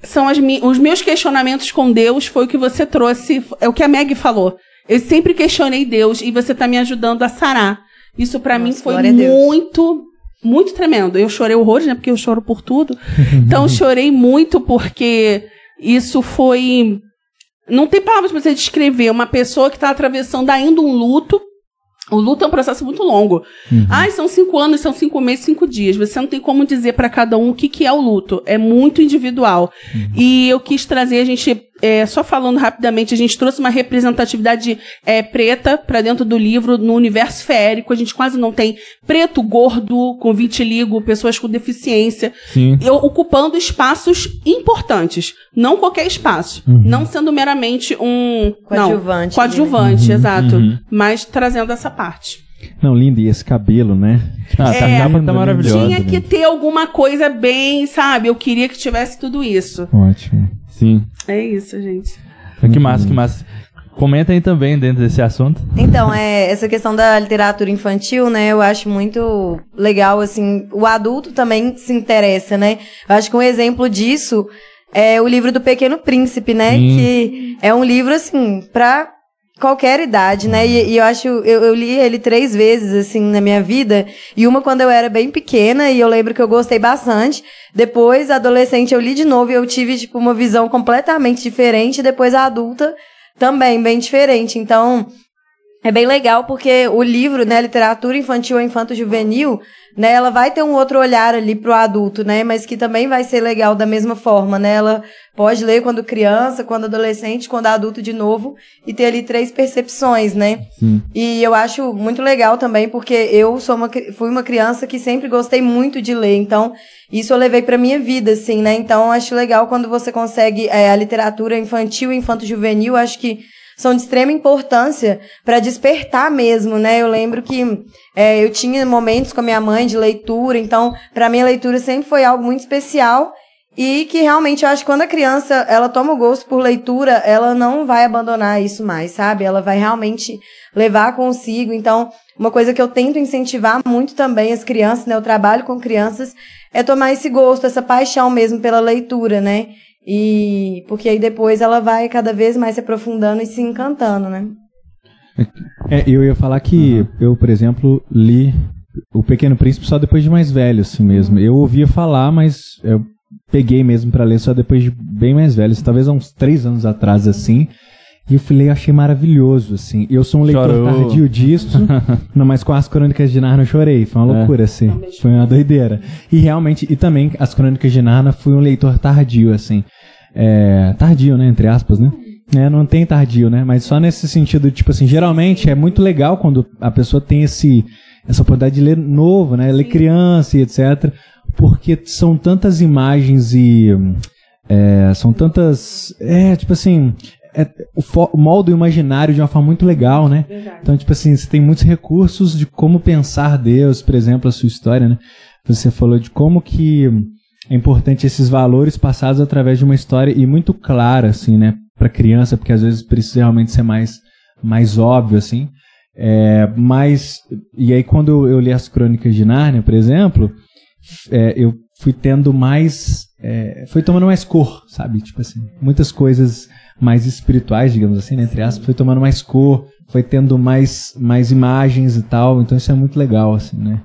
[SPEAKER 3] são os meus questionamentos com Deus, foi o que você trouxe, é o que a Meg falou. Eu sempre questionei Deus e você tá me ajudando a sarar. Isso pra mim foi muito, muito tremendo. Eu chorei horrores, né, porque eu choro por tudo. Então chorei muito porque isso foi... Não tem palavras pra você descrever uma pessoa que tá atravessando ainda um luto. O luto é um processo muito longo. São 5 anos, são 5 meses, 5 dias. Você não tem como dizer pra cada um o que é o luto. É muito individual. E eu quis trazer, a gente, só falando rapidamente, a gente trouxe uma representatividade preta pra dentro do livro, no universo feérico. A gente quase não tem preto, gordo, com vitiligo, pessoas com deficiência. Ocupando espaços importantes. Não qualquer espaço. Não sendo meramente um...
[SPEAKER 4] Coadjuvante.
[SPEAKER 3] Coadjuvante, exato. Mas trazendo essa parte.
[SPEAKER 1] Não, lindo, e esse cabelo, né?
[SPEAKER 2] A capa tá maravilhosa.
[SPEAKER 3] Tinha que ter alguma coisa bem, sabe? Eu queria que tivesse tudo isso.
[SPEAKER 1] Ótimo.
[SPEAKER 2] Sim.
[SPEAKER 3] É isso, gente.
[SPEAKER 2] Que massa, que massa. Comenta aí também dentro desse assunto.
[SPEAKER 4] Então, essa questão da literatura infantil, né, eu acho muito legal, assim, o adulto também se interessa, né? Eu acho que um exemplo disso é o livro do Pequeno Príncipe, né? Que é um livro, assim, pra qualquer idade, né? E eu acho, eu li ele 3 vezes, assim, na minha vida, e uma quando eu era bem pequena, e eu lembro que eu gostei bastante. Depois, adolescente, eu li de novo e eu tive, tipo, uma visão completamente diferente, e depois a adulta também, bem diferente. Então, é bem legal porque o livro, né, literatura infantil ou infanto-juvenil, né, ela vai ter um outro olhar ali pro adulto, né, mas que também vai ser legal da mesma forma, né, ela pode ler quando criança, quando adolescente, quando adulto de novo, e ter ali 3 percepções, né. E eu acho muito legal também porque eu fui uma criança que sempre gostei muito de ler, então isso eu levei pra minha vida, assim, né, então eu acho legal quando você consegue a literatura infantil e infanto-juvenil, acho que são de extrema importância para despertar mesmo, né? Eu lembro que eu tinha momentos com a minha mãe de leitura, então, para mim a leitura sempre foi algo muito especial e que realmente eu acho que quando a criança, ela toma o gosto por leitura, ela não vai abandonar isso mais, sabe? Ela vai realmente levar consigo. Então, uma coisa que eu tento incentivar muito também as crianças, né? Eu trabalho com crianças, é tomar esse gosto, essa paixão mesmo pela leitura, né? E porque aí depois ela vai cada vez mais se aprofundando e se encantando, né?
[SPEAKER 1] Eu ia falar que eu, por exemplo, li O Pequeno Príncipe só depois de mais velho, assim mesmo. Eu ouvia falar, mas eu peguei mesmo pra ler só depois de bem mais velho, talvez há uns 3 anos atrás, assim. E eu falei, achei maravilhoso, assim. Eu sou um leitor tardio disso, não, mas com as Crônicas de Nárnia eu chorei. Foi uma loucura, assim. Foi uma doideira. E realmente, e também as Crônicas de Nárnia fui um leitor tardio, assim. Tardio, né? Entre aspas, né? Não tem tardio, né? Mas só nesse sentido, tipo assim, geralmente é muito legal quando a pessoa tem essa oportunidade de ler novo, né? Ler criança e etc. Porque são tantas imagens e são tantas... tipo assim... molda o imaginário de uma forma muito legal, né?
[SPEAKER 3] Verdade.
[SPEAKER 1] Então, tipo assim, você tem muitos recursos de como pensar Deus, por exemplo, a sua história, né? Você falou de como que é importante esses valores passados através de uma história e muito clara, assim, né? Pra criança, porque às vezes precisa realmente ser mais óbvio, assim. E aí, quando eu li as Crônicas de Nárnia, por exemplo, eu fui tendo foi tomando mais cor, sabe? Tipo assim, muitas coisas mais espirituais, digamos assim, né? Entre aspas, foi tomando mais cor, foi tendo mais imagens e tal, então isso é muito legal, assim, né?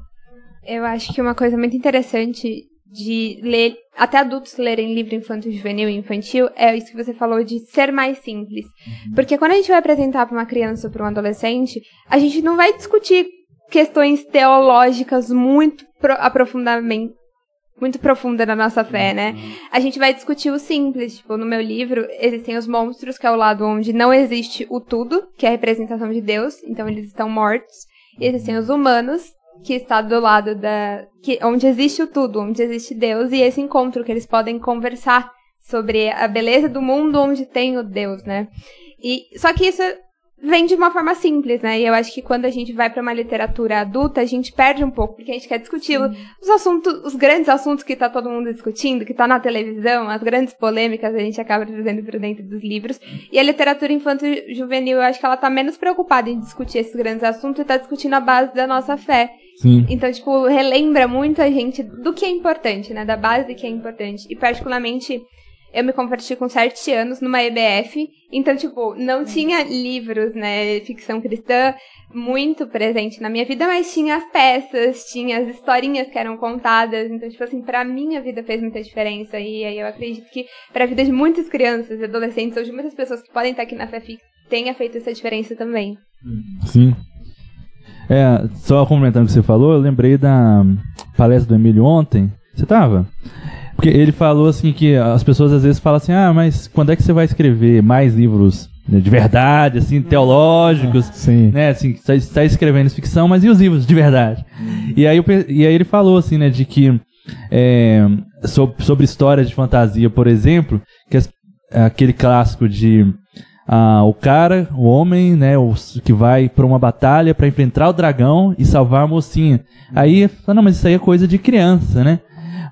[SPEAKER 5] Eu acho que uma coisa muito interessante de ler, até adultos lerem livro infanto-juvenil e infantil, é isso que você falou de ser mais simples. Porque quando a gente vai apresentar para uma criança ou para um adolescente, a gente não vai discutir questões teológicas muito aprofundamente, muito profunda na nossa fé, né? A gente vai discutir o simples, tipo, no meu livro existem os monstros, que é o lado onde não existe o tudo, que é a representação de Deus, então eles estão mortos, e existem os humanos, que está do lado onde existe o tudo, onde existe Deus, e esse encontro que eles podem conversar sobre a beleza do mundo onde tem o Deus, né? Só que isso vem de uma forma simples, né? E eu acho que quando a gente vai pra uma literatura adulta, a gente perde um pouco, porque a gente quer discutir os assuntos, os grandes assuntos que tá todo mundo discutindo, que tá na televisão, as grandes polêmicas, a gente acaba trazendo pra dentro dos livros. E a literatura infanto-juvenil, eu acho que ela tá menos preocupada em discutir esses grandes assuntos e tá discutindo a base da nossa fé.
[SPEAKER 2] Sim.
[SPEAKER 5] Então, tipo, relembra muito a gente do que é importante, né? Da base que é importante. E, particularmente, eu me converti com 7 anos numa EBF, então, tipo, não tinha livros, né, ficção cristã muito presente na minha vida, mas tinha as peças, tinha as historinhas que eram contadas, então, tipo assim, pra minha vida fez muita diferença, e aí eu acredito que pra vida de muitas crianças, adolescentes, ou de muitas pessoas que podem estar aqui na FEFIC, tenha feito essa diferença também.
[SPEAKER 2] Sim. Só complementando o que você falou, eu lembrei da palestra do Emílio ontem. Você tava? Porque ele falou assim que as pessoas às vezes falam assim, mas quando é que você vai escrever mais livros, né, de verdade, assim, teológicos,
[SPEAKER 1] Sim.
[SPEAKER 2] né, assim, você está escrevendo ficção, mas e os livros de verdade? E aí ele falou assim, né, de que sobre histórias de fantasia, por exemplo, que aquele clássico de o homem, né, que vai pra uma batalha pra enfrentar o dragão e salvar a mocinha. Aí, não, mas isso aí é coisa de criança, né?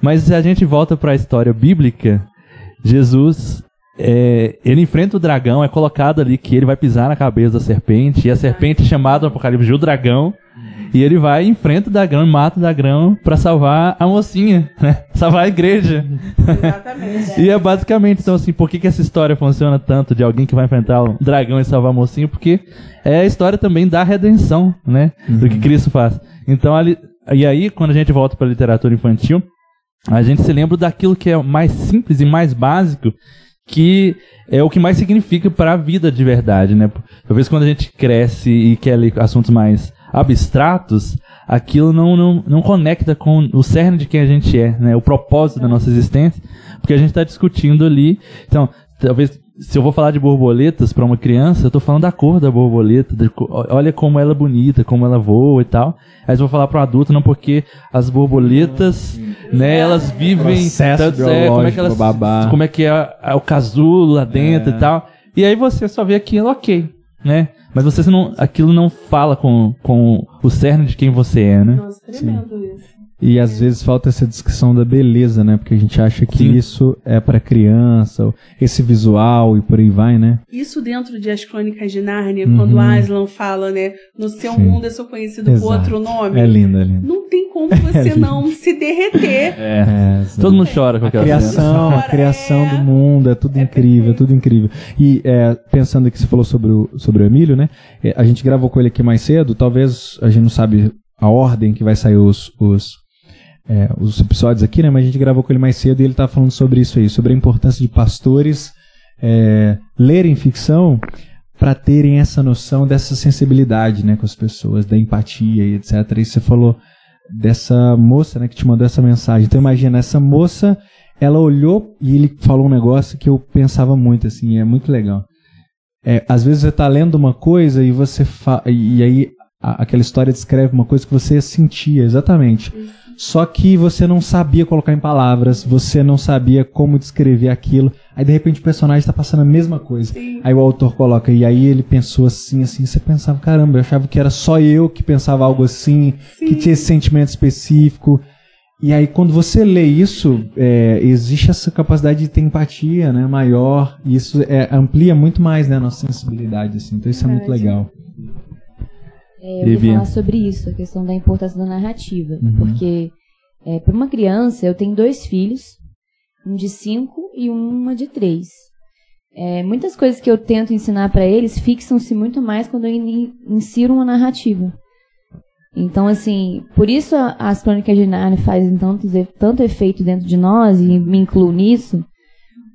[SPEAKER 2] Mas se a gente volta para a história bíblica, Jesus, ele enfrenta o dragão, é colocado ali que ele vai pisar na cabeça da serpente, e a serpente é chamada no Apocalipse de o dragão, e ele vai, enfrenta o dragão e mata o dragão para salvar a mocinha, né? Salvar a igreja.
[SPEAKER 3] Exatamente.
[SPEAKER 2] E é basicamente, então assim, por que essa história funciona tanto de alguém que vai enfrentar o dragão e salvar a mocinha? Porque é a história também da redenção, né? Do que Cristo faz. Então, e aí, quando a gente volta para a literatura infantil, a gente se lembra daquilo que é mais simples e mais básico, que é o que mais significa para a vida de verdade, né? Talvez quando a gente cresce e quer ler assuntos mais abstratos, aquilo não conecta com o cerne de quem a gente é, né? O propósito da nossa existência, porque a gente está discutindo ali. Então, talvez, se eu vou falar de borboletas para uma criança, eu tô falando da cor da borboleta, olha como ela é bonita, como ela voa e tal. Aí eu vou falar para um adulto, não, porque as borboletas, né, elas vivem como é que é o casulo lá dentro e tal. E aí você só vê aquilo, ok, né? Mas aquilo não fala com o cerne de quem você é, né?
[SPEAKER 3] Nossa, tremendo isso.
[SPEAKER 1] E às vezes falta essa descrição da beleza, né? Porque a gente acha que isso é pra criança, esse visual e por aí vai, né?
[SPEAKER 3] Isso dentro de As Crônicas de Nárnia, quando Aslan fala, né? No seu mundo eu sou conhecido por outro nome.
[SPEAKER 1] É lindo, é lindo.
[SPEAKER 3] Não tem como você não se derreter.
[SPEAKER 2] Todo mundo chora com aquela cena.
[SPEAKER 1] A criação do mundo, é tudo incrível, é tudo incrível. E pensando aqui, você falou sobre o Emílio, né? A gente gravou com ele aqui mais cedo, talvez a gente não sabe a ordem que vai sair os episódios aqui, né? Mas a gente gravou com ele mais cedo e ele estava falando sobre isso aí, sobre a importância de pastores lerem ficção para terem essa noção dessa sensibilidade, né, com as pessoas, da empatia e etc. E você falou dessa moça, né, que te mandou essa mensagem. Então imagina, essa moça, ela olhou e ele falou um negócio que eu pensava muito, assim, é muito legal. Às vezes você está lendo uma coisa e você e aí aquela história descreve uma coisa que você sentia, exatamente. Só que você não sabia colocar em palavras, você não sabia como descrever aquilo. Aí de repente o personagem está passando a mesma coisa.
[SPEAKER 3] Sim.
[SPEAKER 1] Aí o autor coloca, e aí ele pensou assim, você pensava, caramba, eu achava que era só eu que pensava algo assim, que tinha esse sentimento específico. E aí quando você lê isso, existe essa capacidade de ter empatia, né, maior, e isso amplia muito mais, né, a nossa sensibilidade, assim. Então isso é muito legal.
[SPEAKER 6] Eu ia falar sobre isso, a questão da importância da narrativa. Porque, para uma criança, eu tenho 2 filhos, um de 5 e uma de 3. Muitas coisas que eu tento ensinar para eles fixam-se muito mais quando eu insiro uma narrativa. Então, assim, por isso as Crônicas de Nárnia fazem tanto efeito dentro de nós, e me incluo nisso,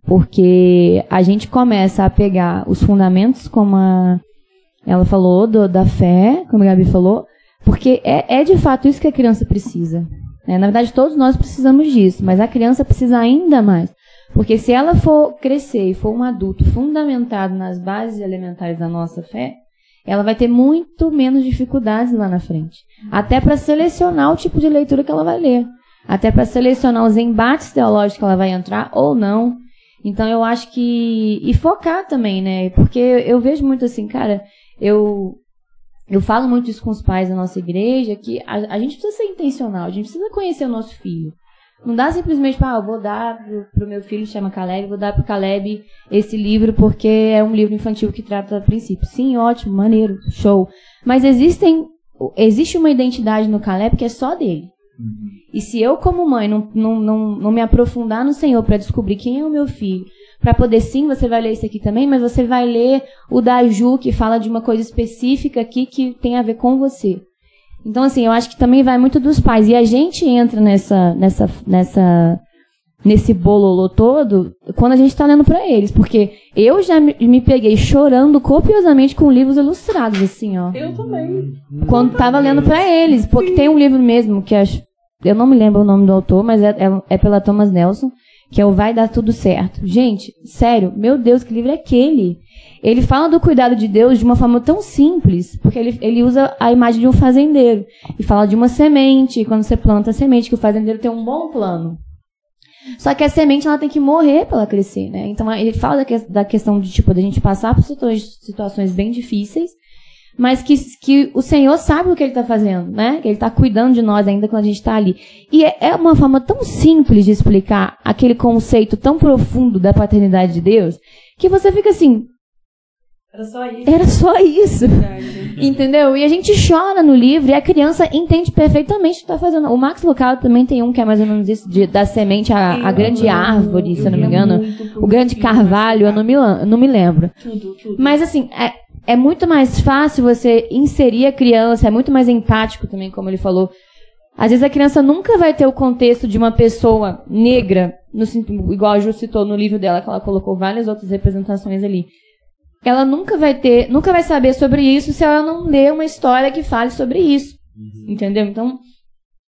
[SPEAKER 6] porque a gente começa a pegar os fundamentos, como ela falou, da fé, como a Gabi falou, porque é de fato isso que a criança precisa. Na verdade, todos nós precisamos disso, mas a criança precisa ainda mais. Porque se ela for crescer e for um adulto fundamentado nas bases elementares da nossa fé, ela vai ter muito menos dificuldades lá na frente. Até para selecionar o tipo de leitura que ela vai ler. Até para selecionar os embates teológicos que ela vai entrar ou não. Então eu acho que... E focar também, né? Porque eu vejo muito assim, cara... Eu falo muito isso com os pais da nossa igreja, que a gente precisa ser intencional, a gente precisa conhecer o nosso filho. Não dá simplesmente para, eu vou dar pro meu filho, chama Caleb, vou dar pro Caleb esse livro porque é um livro infantil que trata princípios. Sim, ótimo, maneiro, show. Mas existe uma identidade no Caleb que é só dele. E se eu, como mãe, não me aprofundar no Senhor para descobrir quem é o meu filho, para poder, sim, você vai ler isso aqui também, mas você vai ler o da Ju, que fala de uma coisa específica aqui que tem a ver com você. Então, assim, eu acho que também vai muito dos pais. E a gente entra nesse bololô todo quando a gente está lendo para eles. Porque eu já me peguei chorando copiosamente com livros ilustrados, assim, ó.
[SPEAKER 3] Eu também.
[SPEAKER 6] Quando estava lendo para eles. Porque tem um livro mesmo, que eu não me lembro o nome do autor, mas é pela Thomas Nelson, que é o Vai Dar Tudo Certo. Gente, sério, meu Deus, que livro é aquele? Ele fala do cuidado de Deus de uma forma tão simples, porque ele usa a imagem de um fazendeiro. E fala de uma semente, e quando você planta a semente, que o fazendeiro tem um bom plano. Só que a semente, ela tem que morrer para ela crescer, né? Então, ele fala da questão de, tipo, da gente passar por situações bem difíceis, mas que o Senhor sabe o que Ele está fazendo, né? Que Ele está cuidando de nós ainda quando a gente está ali. E é uma forma tão simples de explicar aquele conceito tão profundo da paternidade de Deus, que você fica assim... Era só isso. Entendeu? E a gente chora no livro e a criança entende perfeitamente o que está fazendo. O Max Lucado também tem um que é mais ou menos isso, da semente a grande árvore, se eu não me engano. O grande carvalho, eu não me lembro. Mas assim, é muito mais fácil você inserir a criança, é muito mais empático também, como ele falou. Às vezes a criança nunca vai ter o contexto de uma pessoa negra, igual a Ju citou no livro dela, que ela colocou várias outras representações ali. Ela nunca vai saber sobre isso se ela não ler uma história que fale sobre isso. Entendeu? Então,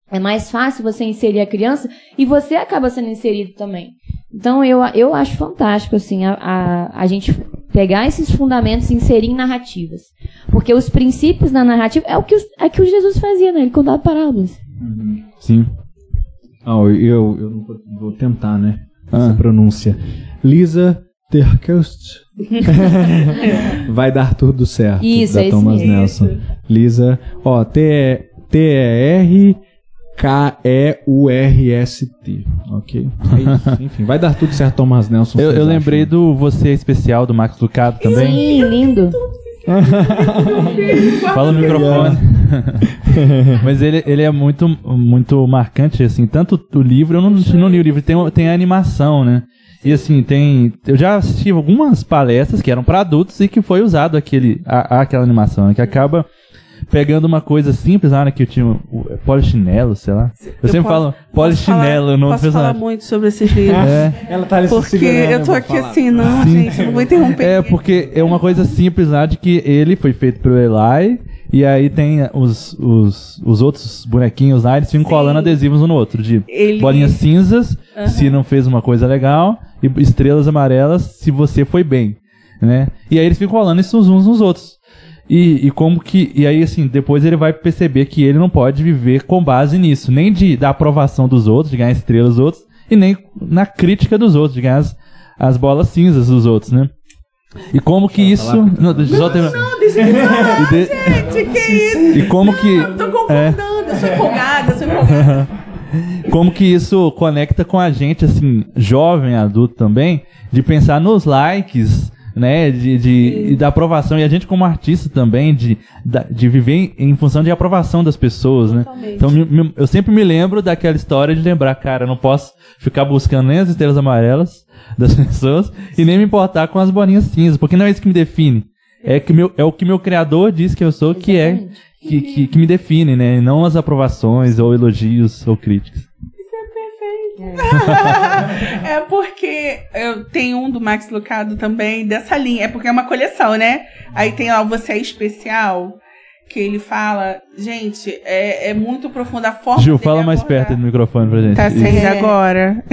[SPEAKER 6] é mais fácil você inserir a criança e você acaba sendo inserido também. Então, eu acho fantástico, assim, a gente pegar esses fundamentos e inserir em narrativas. Porque os princípios da narrativa é o que o Jesus fazia, né? Ele contava parábolas.
[SPEAKER 2] Sim.
[SPEAKER 1] Eu não vou tentar, né? Essa pronúncia. Lisa Terkeust. Vai dar tudo certo.
[SPEAKER 6] Isso,
[SPEAKER 1] da Thomas Nelson. Lisa, Terkeurst. Ok? É isso. Enfim, vai dar tudo certo, Thomas Nelson.
[SPEAKER 2] Eu lembrei do Você Especial do Max Lucado também.
[SPEAKER 6] Sim, lindo.
[SPEAKER 2] Fala no microfone. Mas ele é muito, muito marcante, assim. Tanto o livro, eu não li o livro, tem a animação, né? E assim, eu já assisti algumas palestras que eram para adultos e que foi usado aquela animação, né, que acaba pegando uma coisa simples, né, que eu tinha polichinelo, sei lá. Eu sempre falo polichinelo.
[SPEAKER 3] Não posso falar muito sobre esses livros.
[SPEAKER 1] Ela tá ali
[SPEAKER 3] porque eu tô aqui assim, não, gente, não vou interromper.
[SPEAKER 2] Porque é uma coisa simples lá de que ele foi feito pelo Eli, e aí tem os outros bonequinhos lá, eles ficam colando adesivos um no outro, de bolinhas cinzas, se não fez uma coisa legal, e estrelas amarelas, se você foi bem, né? E aí eles ficam colando isso uns nos outros. E aí, assim, depois ele vai perceber que ele não pode viver com base nisso, nem da aprovação dos outros, de ganhar estrelas dos outros, e nem na crítica dos outros, de ganhar as bolas cinzas dos outros, né? E como que isso... Deixa eu só terminar. Gente, que isso? E como que...
[SPEAKER 3] Eu tô concordando, eu sou empolgada.
[SPEAKER 2] Como que isso conecta com a gente, assim, jovem, adulto também, de pensar nos likes, né, da aprovação, e a gente como artista também, de viver em função de aprovação das pessoas, né? Totalmente. Então eu sempre me lembro daquela história de lembrar, cara, eu não posso ficar buscando nem as estrelas amarelas das pessoas e nem me importar com as bolinhas cinzas, porque não é isso que me define. É o que meu criador diz que eu sou, que que me define, né? E não as aprovações ou elogios ou críticas.
[SPEAKER 3] É porque eu tenho um do Max Lucado também dessa linha, é porque é uma coleção, né? Aí tem lá o Você é Especial, que ele fala, gente, é muito profunda a forma.
[SPEAKER 2] Gil, fala mais perto do microfone pra gente.
[SPEAKER 3] Tá saindo agora.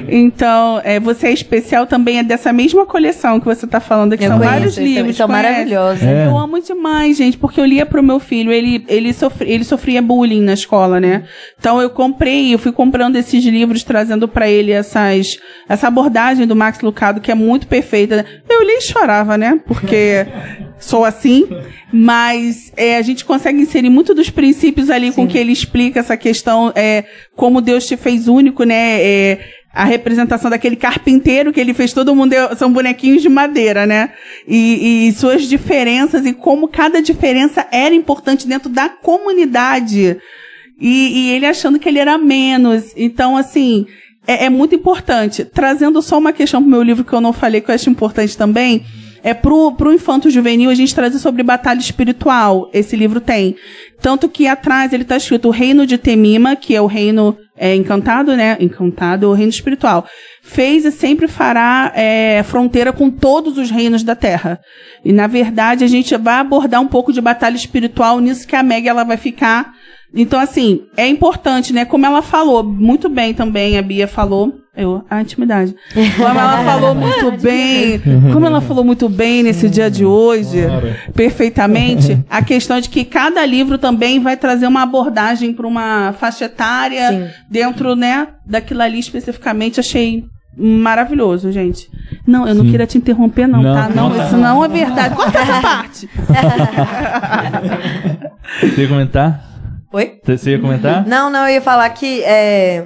[SPEAKER 3] Então, Você é Especial também é dessa mesma coleção que você tá falando, que são vários livros.
[SPEAKER 4] São maravilhosos.
[SPEAKER 3] Eu amo demais, gente, porque eu lia pro meu filho, ele sofria bullying na escola, né? Então eu fui comprando esses livros, trazendo pra ele essa abordagem do Max Lucado, que é muito perfeita. Eu li e chorava, né? Porque sou assim, mas a gente consegue inserir muito dos princípios ali com que ele explica essa questão, como Deus te fez único, né? A representação daquele carpinteiro que ele fez, todo mundo são bonequinhos de madeira, né? E suas diferenças e como cada diferença era importante dentro da comunidade. E ele achando que ele era menos. Então, assim, é muito importante. Trazendo só uma questão pro meu livro que eu não falei, que eu acho importante também, pro Infanto Juvenil a gente trazer sobre batalha espiritual. Esse livro tem. Tanto que atrás ele tá escrito o reino de Temima, que é o reino encantado, né? Encantado, o reino espiritual. Fez e sempre fará fronteira com todos os reinos da Terra. E, na verdade, a gente vai abordar um pouco de batalha espiritual nisso que a Meg ela vai ficar. Então, assim, é importante, né? Como ela falou muito bem também, a Bia falou. A intimidade. Como ela falou muito bem, como ela falou muito bem nesse dia de hoje, perfeitamente, a questão de que cada livro também vai trazer uma abordagem para uma faixa etária dentro, né, daquilo ali especificamente. Achei maravilhoso, gente. Não, eu não queria te interromper, não, tá? Não, isso não é verdade. Corta essa parte.
[SPEAKER 2] Você ia comentar?
[SPEAKER 4] Oi?
[SPEAKER 2] Você ia comentar?
[SPEAKER 4] Não, eu ia falar que,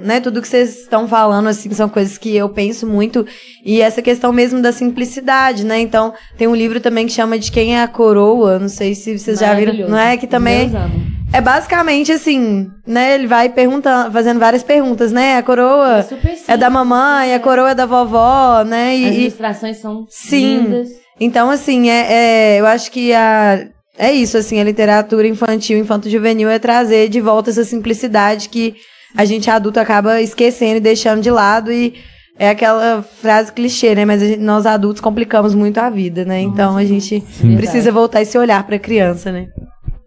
[SPEAKER 4] né, tudo que vocês estão falando, assim, são coisas que eu penso muito, e essa questão mesmo da simplicidade, né, então, tem um livro também que chama De Quem é a Coroa, não sei se vocês já viram, não é, que também é basicamente assim, né, ele vai perguntando, fazendo várias perguntas, né, a coroa é da mamãe, a coroa é da vovó, né,
[SPEAKER 6] As ilustrações são lindas.
[SPEAKER 4] Então, assim, eu acho que é isso, assim, a literatura infantil, infanto-juvenil é trazer de volta essa simplicidade que a gente adulto acaba esquecendo e deixando de lado, e é aquela frase clichê, né, mas nós adultos complicamos muito a vida, né, então a gente precisa voltar esse olhar pra criança, né.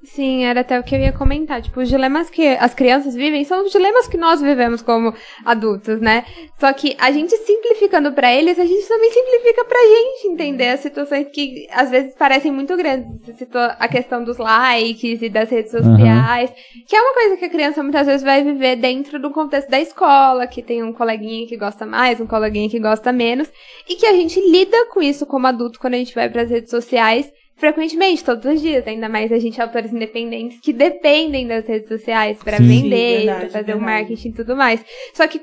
[SPEAKER 5] Sim, era até o que eu ia comentar. Tipo, os dilemas que as crianças vivem são os dilemas que nós vivemos como adultos, né? Só que a gente simplificando pra eles, a gente também simplifica pra gente entender as situações que às vezes parecem muito grandes. Você citou a questão dos likes e das redes sociais, que é uma coisa que a criança muitas vezes vai viver dentro do contexto da escola, que tem um coleguinha que gosta mais, um coleguinha que gosta menos, e que a gente lida com isso como adulto quando a gente vai pras redes sociais, frequentemente, todos os dias, ainda mais a gente, autores independentes, que dependem das redes sociais para vender, para fazer o marketing e tudo mais. Só que,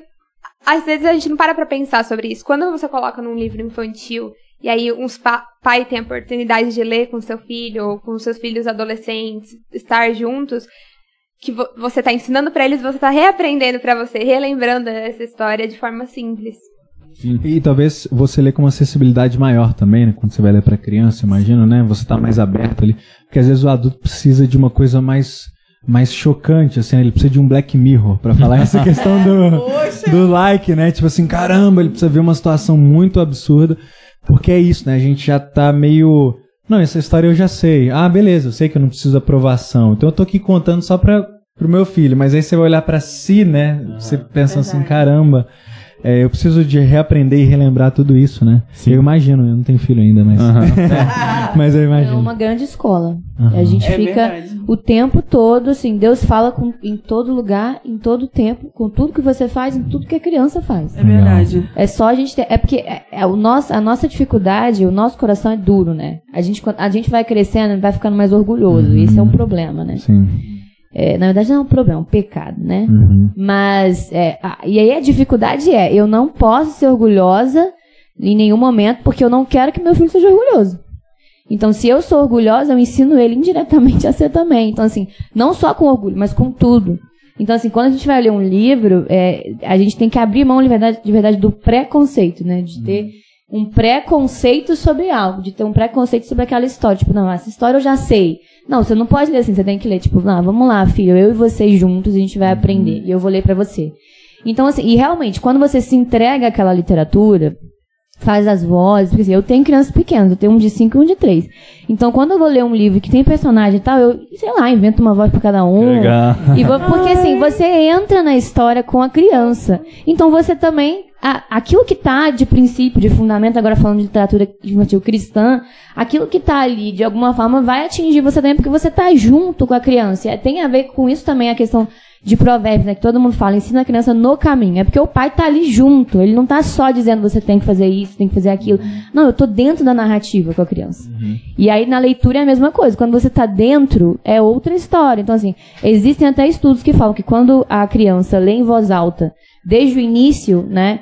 [SPEAKER 5] às vezes, a gente não para pra pensar sobre isso. Quando você coloca num livro infantil, e aí uns pai tem a oportunidade de ler com seu filho, ou com seus filhos adolescentes, estar juntos, que você tá ensinando para eles, você tá reaprendendo para você, relembrando essa história de forma simples.
[SPEAKER 1] Sim. E talvez você lê com uma acessibilidade maior também, né? Quando você vai ler pra criança, imagina, né? Você tá mais aberto ali. Porque às vezes o adulto precisa de uma coisa mais chocante, assim, ele precisa de um Black Mirror pra falar essa questão do like, né? Tipo assim, caramba, ele precisa ver uma situação muito absurda. Porque é isso, né? A gente já tá meio... Não, essa história eu já sei. Ah, beleza, eu sei que eu não preciso de aprovação. Então eu tô aqui contando só pro meu filho. Mas aí você vai olhar pra si, né? Você pensa assim, caramba... eu preciso de reaprender e relembrar tudo isso, né? Sim. Eu imagino, eu não tenho filho ainda, mas... mas eu imagino.
[SPEAKER 6] É uma grande escola. A gente fica o tempo todo, assim, Deus fala em todo lugar, em todo tempo, com tudo que você faz, em tudo que a criança faz.
[SPEAKER 3] É verdade.
[SPEAKER 6] É só a gente ter... É porque a nossa dificuldade, o nosso coração é duro, né? A gente vai crescendo e vai ficando mais orgulhoso. Esse é um problema, né?
[SPEAKER 1] Sim.
[SPEAKER 6] Na verdade não é um problema, é um pecado, né? Mas, e aí a dificuldade eu não posso ser orgulhosa em nenhum momento, porque eu não quero que meu filho seja orgulhoso. Então, se eu sou orgulhosa, eu ensino ele indiretamente a ser também. Então, assim, não só com orgulho, mas com tudo. Então, assim, quando a gente vai ler um livro, a gente tem que abrir mão de verdade do preconceito, né? De ter um preconceito sobre algo, de ter um preconceito sobre aquela história. Tipo, não, essa história eu já sei. Não, você não pode ler assim, você tem que ler, tipo, vamos lá, filho, eu e você juntos, a gente vai aprender, e eu vou ler pra você. Então, assim, e realmente, quando você se entrega àquela literatura, faz as vozes, porque assim, eu tenho crianças pequenas, eu tenho um de 5 e um de 3. Então, quando eu vou ler um livro que tem personagem e tal, eu, sei lá, invento uma voz pra cada um.
[SPEAKER 2] Legal.
[SPEAKER 6] Porque assim, você entra na história com a criança. Então, você também aquilo que tá de princípio, de fundamento, agora falando de literatura infantil cristã, aquilo que tá ali, de alguma forma, vai atingir você também, porque você tá junto com a criança. E tem a ver com isso também a questão de provérbios, né, que todo mundo fala, ensina a criança no caminho. É porque o pai tá ali junto, ele não tá só dizendo você tem que fazer isso, tem que fazer aquilo. Não, eu tô dentro da narrativa com a criança. E aí na leitura é a mesma coisa, quando você tá dentro, é outra história. Então assim, existem até estudos que falam que quando a criança lê em voz alta, desde o início, né,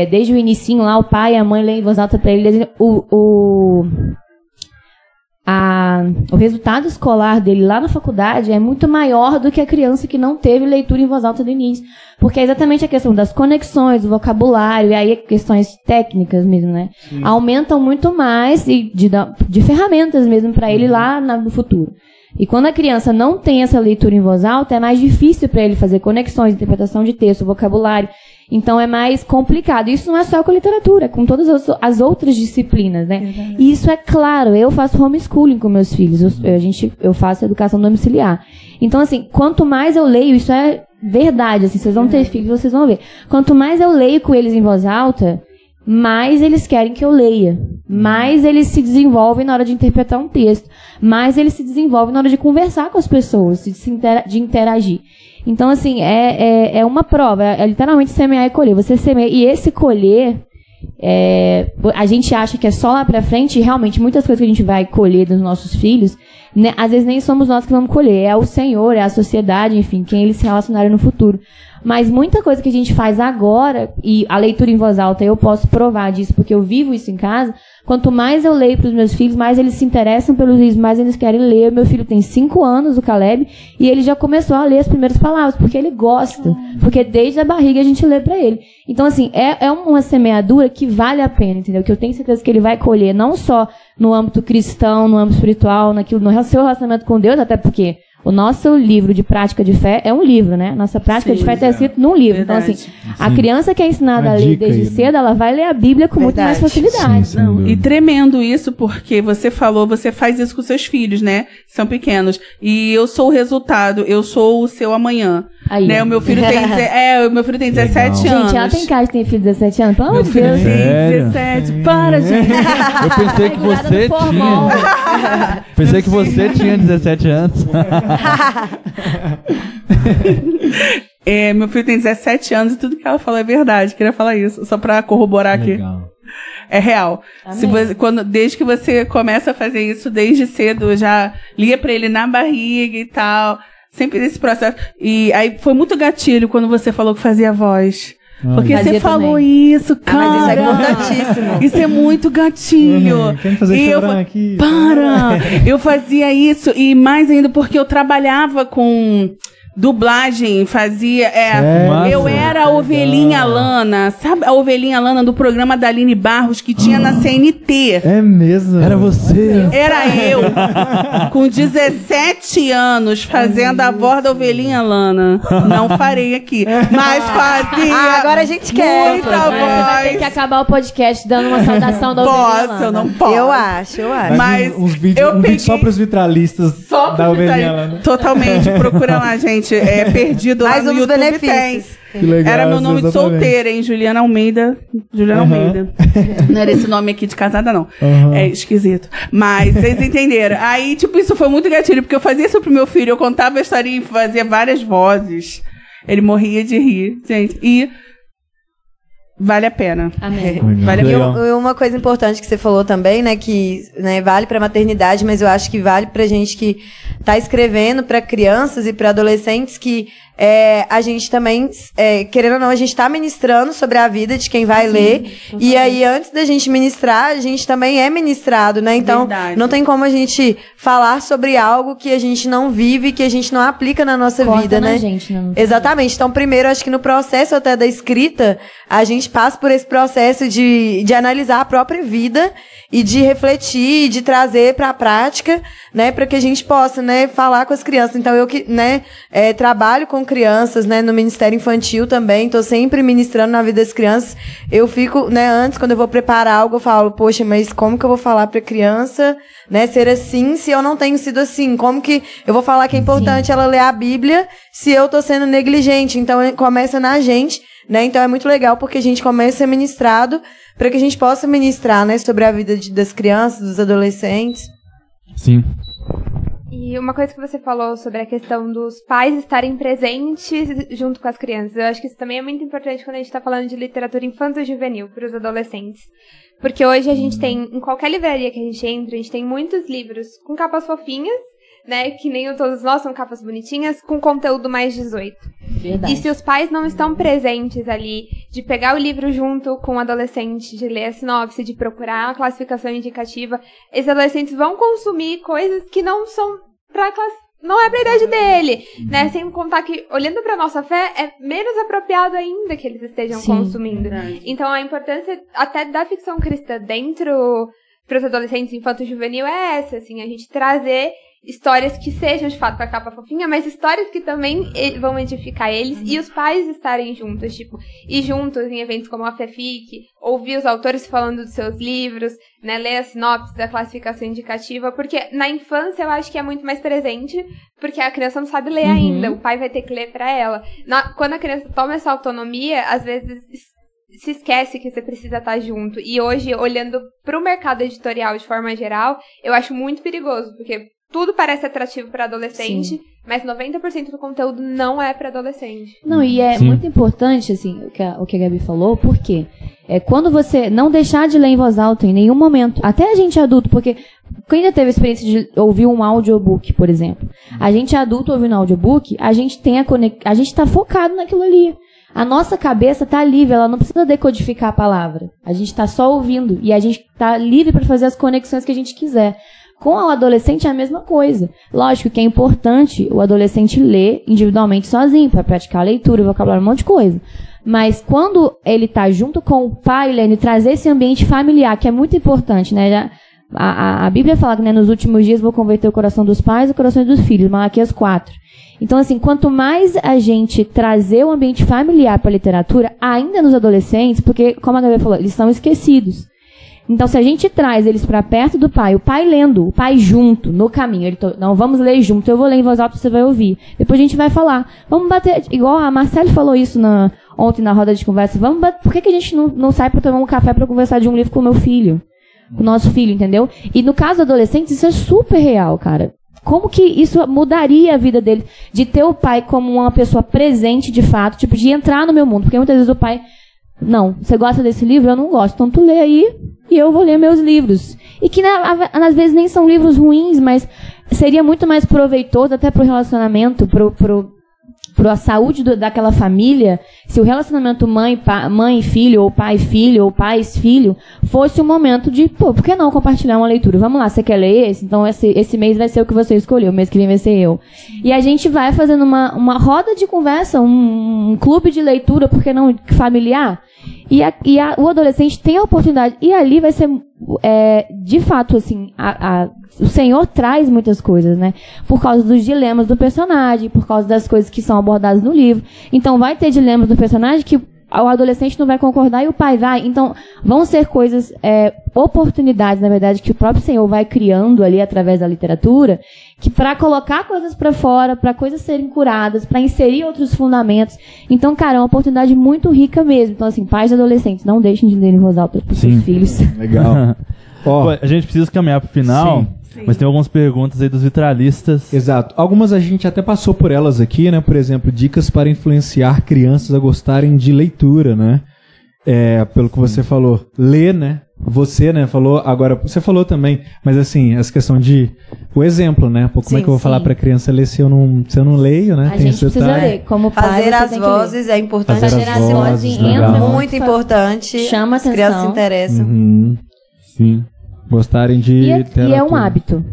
[SPEAKER 6] desde o inicinho lá, o pai e a mãe lêem em voz alta pra ele, o resultado escolar dele lá na faculdade é muito maior do que a criança que não teve leitura em voz alta do início. Porque é exatamente a questão das conexões, do vocabulário, e aí questões técnicas mesmo, né? Sim. Aumentam muito mais de ferramentas mesmo para ele lá no futuro. E quando a criança não tem essa leitura em voz alta, é mais difícil para ele fazer conexões, interpretação de texto, vocabulário. Então é mais complicado. Isso não é só com a literatura, é com todas as outras disciplinas, né? E isso é claro, eu faço homeschooling com meus filhos, eu faço educação domiciliar. Então, assim, quanto mais eu leio, isso é verdade, assim, vocês vão ter filhos, vocês vão ver. Quanto mais eu leio com eles em voz alta, mais eles querem que eu leia, mais eles se desenvolvem na hora de interpretar um texto, mais eles se desenvolvem na hora de conversar com as pessoas, de interagir. Então, assim, é uma prova, é literalmente semear e colher. Você semeia, e esse colher, a gente acha que é só lá pra frente, e realmente muitas coisas que a gente vai colher dos nossos filhos, né, às vezes nem somos nós que vamos colher, é o Senhor, é a sociedade, enfim, quem eles se relacionarem no futuro. Mas muita coisa que a gente faz agora, e a leitura em voz alta, eu posso provar disso, porque eu vivo isso em casa, quanto mais eu leio para os meus filhos, mais eles se interessam pelos livros, mais eles querem ler. Meu filho tem 5 anos, o Caleb, e ele já começou a ler as primeiras palavras, porque ele gosta, porque desde a barriga a gente lê para ele. Então, assim, é uma semeadura que vale a pena, entendeu? Que eu tenho certeza que ele vai colher, não só no âmbito cristão, no âmbito espiritual, no seu relacionamento com Deus, até porque o nosso livro de prática de fé é um livro, né? Nossa prática de fé está escrito num livro. Verdade. Então, assim, a criança que é ensinada a ler desde cedo, ela vai ler a Bíblia com muito mais facilidade.
[SPEAKER 3] Sim, não, e tremendo isso, porque você falou, você faz isso com seus filhos, né? São pequenos. E eu sou o resultado, eu sou o seu amanhã. Aí, né? O meu filho tem 17 anos.
[SPEAKER 6] Gente, ela tem cara de ter filho de 17 anos. Pelo amor de Deus.
[SPEAKER 3] Tem 17. Para, gente.
[SPEAKER 2] Eu pensei que você tinha. Pensei que você tinha 17 anos.
[SPEAKER 3] Meu filho tem 17 anos e tudo que ela falou é verdade. Queria falar isso, só pra corroborar aqui. É real. Desde que você começa a fazer isso desde cedo, eu já lia pra ele na barriga e tal. Sempre nesse processo. E aí foi muito gatilho quando você falou que fazia voz. Porque você falou também. Isso, cara.
[SPEAKER 4] Mas isso é importantíssimo.
[SPEAKER 3] Isso é muito gatilho.
[SPEAKER 1] Quer me fazer chorar aqui?
[SPEAKER 3] Para! Eu fazia isso, e mais ainda porque eu trabalhava com dublagem, fazia... eu era a ovelhinha Lana, sabe a ovelhinha Lana do programa da Aline Barros que tinha na CNT?
[SPEAKER 1] É mesmo?
[SPEAKER 2] Era você?
[SPEAKER 3] Era eu, com 17 anos, fazendo a voz da ovelhinha Lana. Não farei aqui, mas fazia.
[SPEAKER 4] Agora a gente quer.
[SPEAKER 3] Muita voz.
[SPEAKER 6] Você vai ter que acabar o podcast dando uma saudação da ovelhinha Lana.
[SPEAKER 3] Eu não posso.
[SPEAKER 4] Eu acho.
[SPEAKER 1] Mas um vídeo só para os vitralistas da ovelhinha Lana.
[SPEAKER 3] Totalmente, procura lá, gente. É perdido lá no YouTube,
[SPEAKER 4] benefícios.
[SPEAKER 3] Tem.
[SPEAKER 1] Que legal,
[SPEAKER 3] era meu nome de solteira, hein? Juliana Almeida. Almeida. Não era esse nome aqui de casada, não. É esquisito. Mas vocês entenderam. Aí, tipo, isso foi muito gatilho, porque eu fazia isso pro meu filho. Eu contava a história e fazia várias vozes. Ele morria de rir, gente. E vale a pena.
[SPEAKER 6] Amém.
[SPEAKER 3] Vale a pena.
[SPEAKER 4] E uma coisa importante que você falou também, né, que vale pra maternidade, mas eu acho que vale pra gente que tá escrevendo pra crianças e pra adolescentes, que a gente também, querendo ou não, a gente tá ministrando sobre a vida de quem vai ler. E aí, antes da gente ministrar, a gente também é ministrado, né? Então, não tem como a gente falar sobre algo que a gente não vive, que a gente não aplica na nossa vida, né? Exatamente. Então, primeiro, acho que no processo até da escrita, a gente passa por esse processo de analisar a própria vida e de refletir, de trazer para a prática, né, para que a gente possa, né, falar com as crianças. Então, eu que, né, trabalho com crianças, né, no Ministério Infantil também, tô sempre ministrando na vida das crianças. Eu fico, né, antes, quando eu vou preparar algo, eu falo, poxa, mas como que eu vou falar para criança, né, ser assim, se eu não tenho sido assim? Como que eu vou falar que é importante ela ler a Bíblia se eu tô sendo negligente? Então, começa na gente, né? Então é muito legal porque a gente começa a ser ministrado para que a gente possa ministrar, né, sobre a vida das crianças, dos adolescentes.
[SPEAKER 2] Sim.
[SPEAKER 5] E uma coisa que você falou sobre a questão dos pais estarem presentes junto com as crianças, eu acho que isso também é muito importante quando a gente está falando de literatura infanto-juvenil para os adolescentes. Porque hoje a gente tem, em qualquer livraria que a gente entra, a gente tem muitos livros com capas fofinhas, né, que nem todos nós são capas bonitinhas, com conteúdo mais 18.
[SPEAKER 6] Verdade.
[SPEAKER 5] E se os pais não estão presentes ali, de pegar o livro junto com o adolescente, de ler a sinopse, de procurar a classificação indicativa, esses adolescentes vão consumir coisas que não são não é pra idade dele, né? Sem contar que, olhando pra nossa fé, é menos apropriado ainda que eles estejam consumindo. Verdade. Então, a importância até da ficção cristã dentro pros adolescentes infanto-juvenil é essa, assim, a gente trazer histórias que sejam, de fato, com a capa fofinha, mas histórias que também vão edificar eles e os pais estarem juntos, tipo, ir juntos em eventos como a FEFIC, ouvir os autores falando dos seus livros, né, ler a sinopse da classificação indicativa, porque na infância eu acho que é muito mais presente, porque a criança não sabe ler ainda, o pai vai ter que ler pra ela. Quando a criança toma essa autonomia, às vezes se esquece que você precisa estar junto. E hoje, olhando pro mercado editorial de forma geral, eu acho muito perigoso, porque tudo parece atrativo para adolescente, mas 90% do conteúdo não é para adolescente.
[SPEAKER 6] Não, e é muito importante, assim, o que a Gabi falou, porque quando você não deixar de ler em voz alta em nenhum momento, até a gente adulto, porque quem já teve a experiência de ouvir um audiobook, por exemplo, a gente adulto ouvindo um audiobook, a gente tá focado naquilo ali. A nossa cabeça tá livre, ela não precisa decodificar a palavra. A gente tá só ouvindo e a gente tá livre para fazer as conexões que a gente quiser. Com o adolescente é a mesma coisa. Lógico que é importante o adolescente ler individualmente sozinho, para praticar a leitura, vocabulário, um monte de coisa. Mas quando ele tá junto com o pai, Lene, trazer esse ambiente familiar, que é muito importante, né? A Bíblia fala que, né, nos últimos dias vou converter o coração dos pais e o coração dos filhos, Malaquias 4. Então, assim, quanto mais a gente trazer o ambiente familiar para a literatura, ainda nos adolescentes, porque, como a Gabi falou, eles são esquecidos. Então, se a gente traz eles para perto do pai, o pai lendo, o pai junto, no caminho, não, vamos ler junto, eu vou ler em voz alta, você vai ouvir. Depois a gente vai falar. Vamos bater, igual a Marcele falou isso ontem na roda de conversa, por que a gente não sai para tomar um café para conversar de um livro com o meu filho? Com o nosso filho, entendeu? E no caso do adolescente, isso é super real, cara. Como que isso mudaria a vida dele? De ter o pai como uma pessoa presente, de fato, tipo, de entrar no meu mundo. Porque muitas vezes o pai, não, você gosta desse livro? Eu não gosto. Então tu lê aí e eu vou ler meus livros. E que às vezes nem são livros ruins, mas seria muito mais proveitoso até pro relacionamento, pra saúde daquela família, se o relacionamento mãe e filho, ou pai-filho, ou pais-filho, fosse um momento de, por que não compartilhar uma leitura? Vamos lá, você quer ler esse? Então esse mês vai ser o que você escolheu, o mês que vem vai ser eu. E a gente vai fazendo uma roda de conversa, um clube de leitura, por que não familiar? E o adolescente tem a oportunidade, e ali vai ser, de fato, assim, o Senhor traz muitas coisas, né? Por causa dos dilemas do personagem, por causa das coisas que são abordadas no livro. Então, vai ter dilemas do personagem que o adolescente não vai concordar e o pai vai. Então, vão ser coisas, oportunidades, na verdade, que o próprio Senhor vai criando ali através da literatura, que para colocar coisas para fora, para coisas serem curadas, para inserir outros fundamentos. Então, cara, é uma oportunidade muito rica mesmo. Então, assim, pais e adolescentes, não deixem de ler em voz alta para os seus filhos.
[SPEAKER 2] Legal. Pô, a gente precisa caminhar pro final. Sim. Mas tem algumas perguntas aí dos vitralistas.
[SPEAKER 1] Exato. Algumas a gente até passou por elas aqui, né? Por exemplo, dicas para influenciar crianças a gostarem de leitura, né? Pelo que você falou. Ler, né? Você, né, falou, agora, você falou também, mas assim, essa questão de, o exemplo, né? Pô, como é que eu vou falar pra criança ler se eu não leio, né?
[SPEAKER 6] A gente precisa ler, como pai,
[SPEAKER 4] fazer as vozes é importante.
[SPEAKER 6] Fazer as vozes,
[SPEAKER 4] muito importante.
[SPEAKER 6] Chama atenção.
[SPEAKER 4] As crianças se interessam.
[SPEAKER 2] Sim.
[SPEAKER 1] Gostarem de literatura.
[SPEAKER 6] E é um hábito.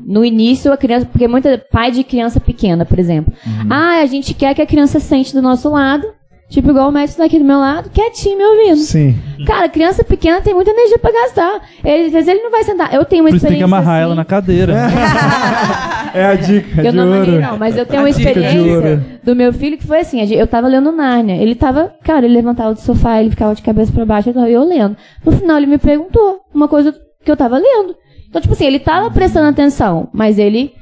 [SPEAKER 6] No início, a criança, porque pai de criança pequena, por exemplo. A gente quer que a criança sente do nosso lado, tipo igual o mestre tá aqui do meu lado, quietinho me ouvindo.
[SPEAKER 1] Sim.
[SPEAKER 6] Cara, criança pequena tem muita energia pra gastar. Às vezes ele não vai sentar. Eu tenho uma experiência.
[SPEAKER 2] Você tem que amarrar ela na cadeira.
[SPEAKER 1] É a dica.
[SPEAKER 6] Eu não amarrei, não, mas eu tenho uma experiência do meu filho que foi assim: eu tava lendo Nárnia. Ele levantava do sofá, ele ficava de cabeça pra baixo, eu lendo. No final, ele me perguntou uma coisa que eu tava lendo. Então, tipo assim, ele tava prestando atenção, mas ele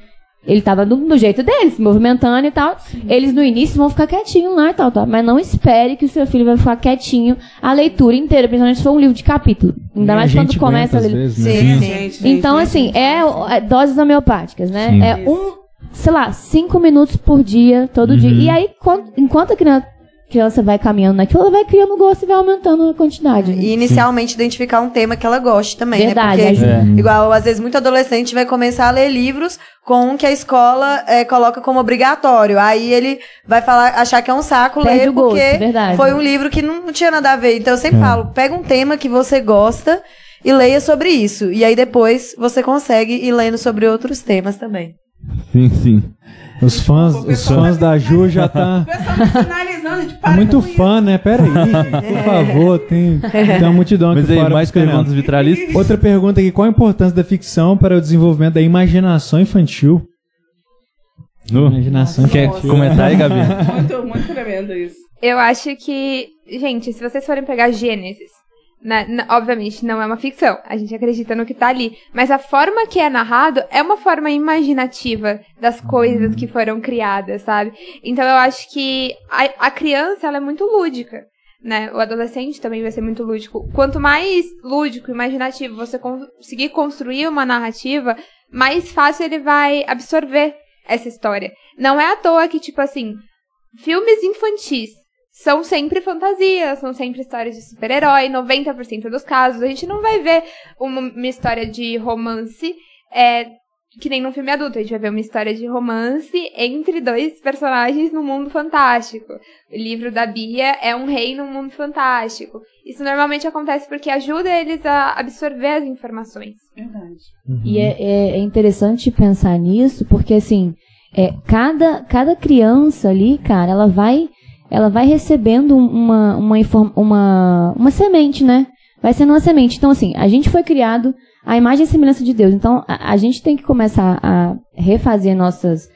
[SPEAKER 6] Ele tava do jeito dele, se movimentando e tal. Eles no início vão ficar quietinhos lá e tal. Mas não espere que o seu filho vai ficar quietinho a leitura inteira, principalmente se for um livro de capítulo. Ainda mais quando começa a ler.
[SPEAKER 3] Sim.
[SPEAKER 6] Então, assim, é doses homeopáticas, né?
[SPEAKER 2] Sim.
[SPEAKER 6] É sei lá, 5 minutos por dia, todo dia. E aí, enquanto a criança vai caminhando naquilo, ela vai criando gosto e vai aumentando a quantidade. Né?
[SPEAKER 4] E inicialmente identificar um tema que ela goste também,
[SPEAKER 6] Verdade,
[SPEAKER 4] né? Porque, igual, às vezes, muito adolescente vai começar a ler livros com um que a escola coloca como obrigatório. Aí ele vai achar que é um saco
[SPEAKER 6] Perde
[SPEAKER 4] ler
[SPEAKER 6] o gosto,
[SPEAKER 4] porque
[SPEAKER 6] verdade.
[SPEAKER 4] foi um livro que não tinha nada a ver. Então eu sempre falo, pega um tema que você gosta e leia sobre isso. E aí depois você consegue ir lendo sobre outros temas também.
[SPEAKER 2] Sim.
[SPEAKER 1] Os fãs da Ju já tá...
[SPEAKER 3] O pessoal tá sinalizando, de para
[SPEAKER 1] muito
[SPEAKER 3] com
[SPEAKER 1] fã,
[SPEAKER 3] isso.
[SPEAKER 1] né? Pera aí, gente, por favor, tem uma multidão aqui
[SPEAKER 2] Mas aí,
[SPEAKER 1] fora
[SPEAKER 2] mais
[SPEAKER 1] esperando.
[SPEAKER 2] perguntas vitralistas?
[SPEAKER 1] Outra pergunta aqui, qual a importância da ficção para o desenvolvimento da imaginação infantil? Imaginação
[SPEAKER 2] Quer
[SPEAKER 1] infantil.
[SPEAKER 2] comentar aí, Gabi?
[SPEAKER 3] Muito tremendo isso.
[SPEAKER 5] Eu acho que, gente, se vocês forem pegar Gênesis, obviamente não é uma ficção, a gente acredita no que tá ali, mas a forma que é narrado é uma forma imaginativa das coisas que foram criadas, sabe? Então eu acho que a criança, ela é muito lúdica, né? O adolescente também vai ser muito lúdico. Quanto mais lúdico, imaginativo você conseguir construir uma narrativa, mais fácil ele vai absorver essa história. Não é à toa que, tipo assim, filmes infantis são sempre fantasias, são sempre histórias de super-herói, 90% dos casos. A gente não vai ver uma história de romance que nem num filme adulto. A gente vai ver uma história de romance entre dois personagens no mundo fantástico. O livro da Bia é um rei no mundo fantástico. Isso normalmente acontece porque ajuda eles a absorver as informações.
[SPEAKER 3] Verdade.
[SPEAKER 6] E é interessante pensar nisso, porque assim, cada criança ali, cara, ela vai recebendo uma semente, né? Vai sendo uma semente. Então, assim, a gente foi criado à imagem e semelhança de Deus. Então, a gente tem que começar a refazer nossos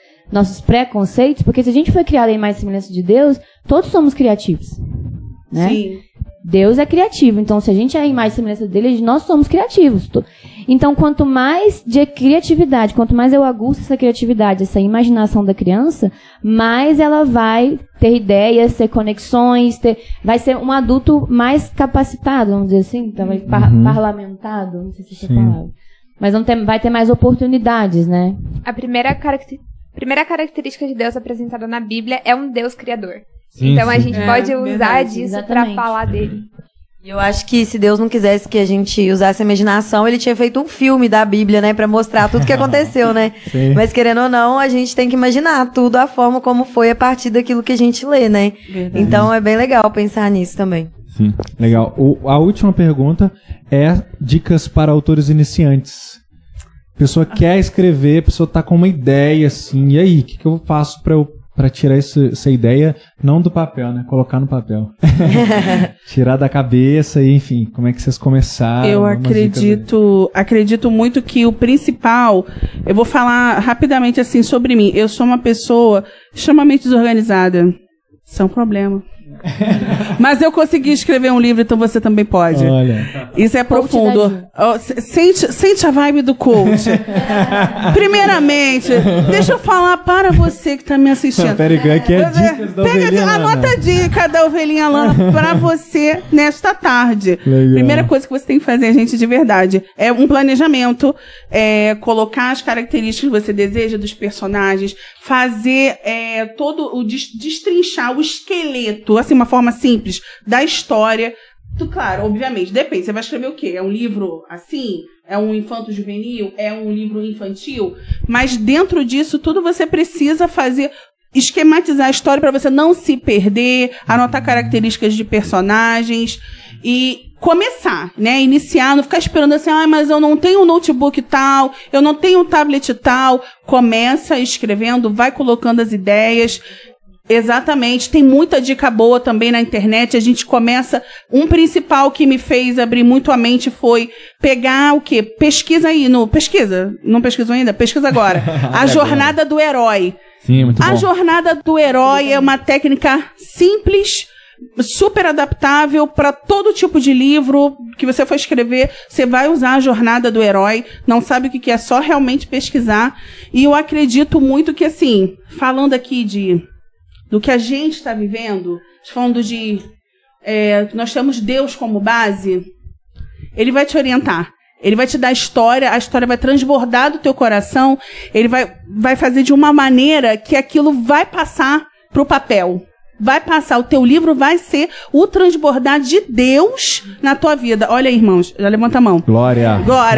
[SPEAKER 6] preconceitos, porque se a gente foi criado à imagem e semelhança de Deus, todos somos criativos, né?
[SPEAKER 3] Sim.
[SPEAKER 6] Deus é criativo, então se a gente é a imagem e semelhança dele, nós somos criativos. Então, quanto mais de criatividade, quanto mais eu aguço essa criatividade, essa imaginação da criança, mais ela vai ter ideias, ter conexões, vai ser um adulto mais capacitado, vamos dizer assim, então, parlamentado, não sei se é essa palavra. Mas vai ter mais oportunidades, né?
[SPEAKER 5] A primeira característica de Deus apresentada na Bíblia é um Deus criador.
[SPEAKER 2] Sim,
[SPEAKER 5] então a
[SPEAKER 2] sim.
[SPEAKER 5] gente pode usar
[SPEAKER 6] verdade,
[SPEAKER 5] disso
[SPEAKER 6] exatamente.
[SPEAKER 5] pra falar dele.
[SPEAKER 4] E eu acho que se Deus não quisesse que a gente usasse a imaginação, ele tinha feito um filme da Bíblia, né? Pra mostrar tudo que aconteceu, né?
[SPEAKER 1] Sim.
[SPEAKER 4] Mas querendo ou não, a gente tem que imaginar tudo, a forma como foi a partir daquilo que a gente lê, né?
[SPEAKER 3] Verdade.
[SPEAKER 4] Então é bem legal pensar nisso também.
[SPEAKER 2] Sim.
[SPEAKER 1] Legal. A última pergunta é dicas para autores iniciantes. A pessoa quer escrever, a pessoa tá com uma ideia, assim, e aí, o que eu faço pra tirar essa ideia, não do papel, né? Colocar no papel. Tirar da cabeça, e, enfim, como é que vocês começaram?
[SPEAKER 3] Eu
[SPEAKER 1] Algumas
[SPEAKER 3] acredito muito que o principal, eu vou falar rapidamente assim sobre mim. Eu sou uma pessoa extremamente desorganizada. Isso é um problema. Mas eu consegui escrever um livro, então você também pode.
[SPEAKER 1] Olha.
[SPEAKER 3] Isso é profundo. Ó, sente a vibe do coach. Primeiramente, deixa eu falar para você que está me assistindo.
[SPEAKER 1] Peraí, aqui é dicas da ovelhinha Lana.
[SPEAKER 3] Anota a dica da ovelhinha Lana para você nesta tarde.
[SPEAKER 1] Legal.
[SPEAKER 3] Primeira coisa que você tem que fazer, gente, de verdade, é um planejamento, colocar as características que você deseja dos personagens, fazer destrinchar o esqueleto, assim, uma forma simples, da história. Claro, obviamente, depende. Você vai escrever o quê? É um livro assim? É um infanto-juvenil? É um livro infantil? Mas dentro disso, tudo você precisa fazer, esquematizar a história para você não se perder, anotar características de personagens e começar, né? Iniciar, não ficar esperando assim, mas eu não tenho um notebook tal, eu não tenho um tablet tal. Começa escrevendo, vai colocando as ideias. Exatamente, tem muita dica boa também na internet. A gente começa, um principal que me fez abrir muito a mente foi pegar o quê? Pesquisa aí, pesquisa, não pesquisou ainda? Pesquisa agora. A jornada do herói.
[SPEAKER 2] Sim, muito bom.
[SPEAKER 3] A jornada do herói é uma técnica simples, super adaptável para todo tipo de livro que você for escrever. Você vai usar a jornada do herói, não sabe o que é só realmente pesquisar. E eu acredito muito que, assim, falando aqui do que a gente está vivendo, falando de nós temos Deus como base, ele vai te orientar. Ele vai te dar a história vai transbordar do teu coração, ele vai fazer de uma maneira que aquilo vai passar pro papel. Vai passar, o teu livro vai ser o transbordar de Deus na tua vida. Olha aí, irmãos, já levanta a mão.
[SPEAKER 1] Glória.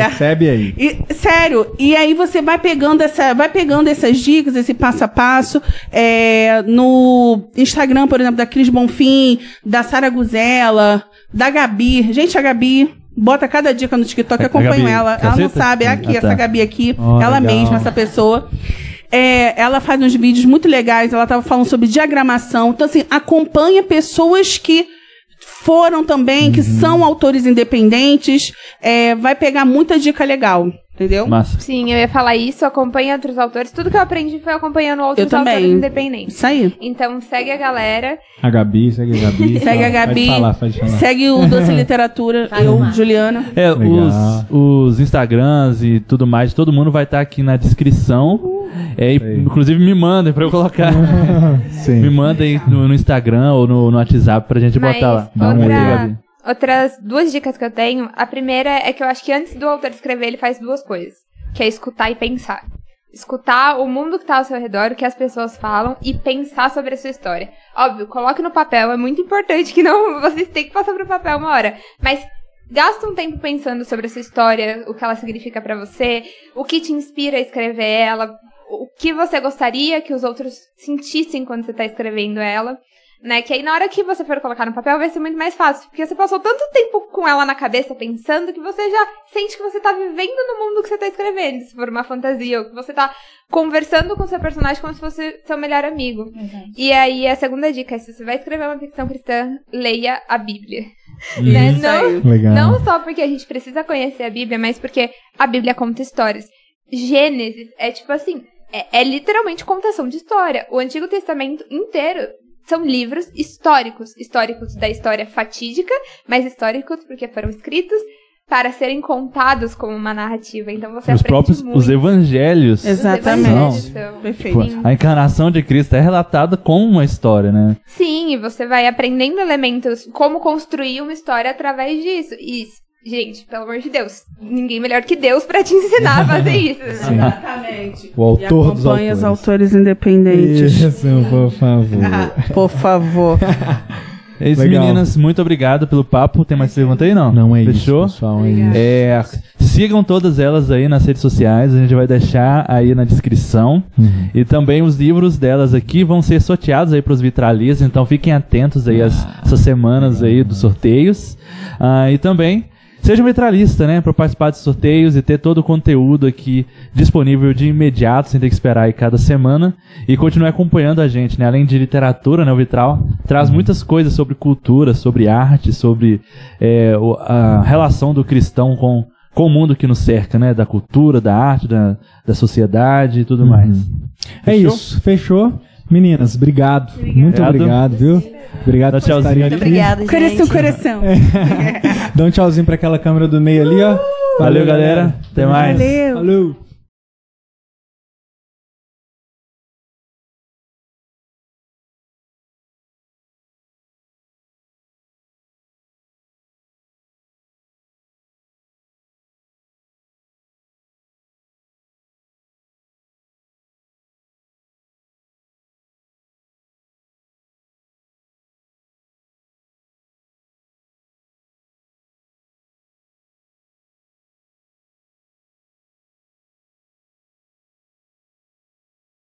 [SPEAKER 3] Recebe
[SPEAKER 1] aí.
[SPEAKER 3] Sério, e aí você vai pegando essas dicas, esse passo a passo, no Instagram, por exemplo, da Cris Bonfim, da Sara Guzella, da Gabi. Gente, a Gabi bota cada dica no TikTok, acompanho
[SPEAKER 2] Gabi,
[SPEAKER 3] ela. Ela não sabe, é aqui, essa Gabi aqui, ela
[SPEAKER 1] legal.
[SPEAKER 3] mesma, essa pessoa. Ela faz uns vídeos muito legais, ela estava falando sobre diagramação. Então, assim, acompanha pessoas que foram também, que são autores independentes, vai pegar muita dica legal, entendeu?
[SPEAKER 2] Massa.
[SPEAKER 5] Sim, eu ia falar isso, acompanha outros autores. Tudo que eu aprendi foi acompanhando outros autores independentes.
[SPEAKER 3] Isso aí.
[SPEAKER 5] Então, segue a galera.
[SPEAKER 1] A Gabi, segue a Gabi.
[SPEAKER 3] Segue a Gabi.
[SPEAKER 1] Pode falar.
[SPEAKER 3] Segue o Doce Literatura, Juliana.
[SPEAKER 2] Os Instagrams e tudo mais, todo mundo vai estar aqui na descrição. Inclusive me mandem pra eu colocar.
[SPEAKER 1] Sim.
[SPEAKER 2] Me mandem no Instagram ou no WhatsApp pra gente botar lá.
[SPEAKER 5] Outras 2 dicas que eu tenho. A primeira é que eu acho que antes do autor escrever, ele faz 2 coisas. Que é escutar e pensar. Escutar o mundo que tá ao seu redor, o que as pessoas falam, e pensar sobre a sua história. Óbvio, coloque no papel, é muito importante que não vocês têm que passar pro papel uma hora. Mas gasta um tempo pensando sobre a sua história, o que ela significa pra você, o que te inspira a escrever ela, o que você gostaria que os outros sentissem quando você tá escrevendo ela, né? Que aí na hora que você for colocar no papel vai ser muito mais fácil, porque você passou tanto tempo com ela na cabeça pensando que você já sente que você tá vivendo no mundo que você tá escrevendo, se for uma fantasia, ou que você tá conversando com o seu personagem como se fosse seu melhor amigo. E aí a segunda dica é, se você vai escrever uma ficção cristã, leia a Bíblia. Né? Não só porque a gente precisa conhecer a Bíblia, mas porque a Bíblia conta histórias. Gênesis é tipo assim, é literalmente contação de história. O Antigo Testamento inteiro são livros históricos da história fatídica, mas históricos porque foram escritos para serem contados como uma narrativa. Então você
[SPEAKER 2] os
[SPEAKER 5] aprende
[SPEAKER 2] próprios
[SPEAKER 5] muito.
[SPEAKER 2] Os evangelhos.
[SPEAKER 3] Exatamente. Perfeito.
[SPEAKER 2] A encarnação de Cristo é relatada como uma história, né?
[SPEAKER 5] Sim, e você vai aprendendo elementos, como construir uma história através disso. E, gente, pelo amor de Deus, ninguém melhor que Deus pra te ensinar a fazer isso. Né?
[SPEAKER 3] Exatamente.
[SPEAKER 1] O autor dos
[SPEAKER 3] acompanha os autores independentes.
[SPEAKER 1] Isso, por favor.
[SPEAKER 3] Por favor.
[SPEAKER 2] É isso, meninas, muito obrigado pelo papo. Tem mais pergunta aí, não?
[SPEAKER 1] Não é
[SPEAKER 2] Fechou?
[SPEAKER 1] Isso, pessoal. É isso.
[SPEAKER 2] Sigam todas elas aí nas redes sociais, a gente vai deixar aí na descrição. E também os livros delas aqui vão ser sorteados aí pros vitralistas, então fiquem atentos aí essas semanas aí dos sorteios. E também seja um vitralista, né, para participar de sorteios e ter todo o conteúdo aqui disponível de imediato, sem ter que esperar aí cada semana. E continue acompanhando a gente, né, além de literatura, né, o Vitral traz muitas coisas sobre cultura, sobre arte, sobre a relação do cristão com o mundo que nos cerca, né, da cultura, da arte, da sociedade e tudo mais.
[SPEAKER 1] É isso, fechou. Meninas, obrigado. Muito obrigado, viu? Obrigado por estarem aqui.
[SPEAKER 4] Obrigada, gente.
[SPEAKER 3] Coração.
[SPEAKER 1] Dá um tchauzinho pra aquela câmera do meio ali, ó.
[SPEAKER 2] Valeu, galera. Até mais.
[SPEAKER 3] Valeu.
[SPEAKER 1] Falou.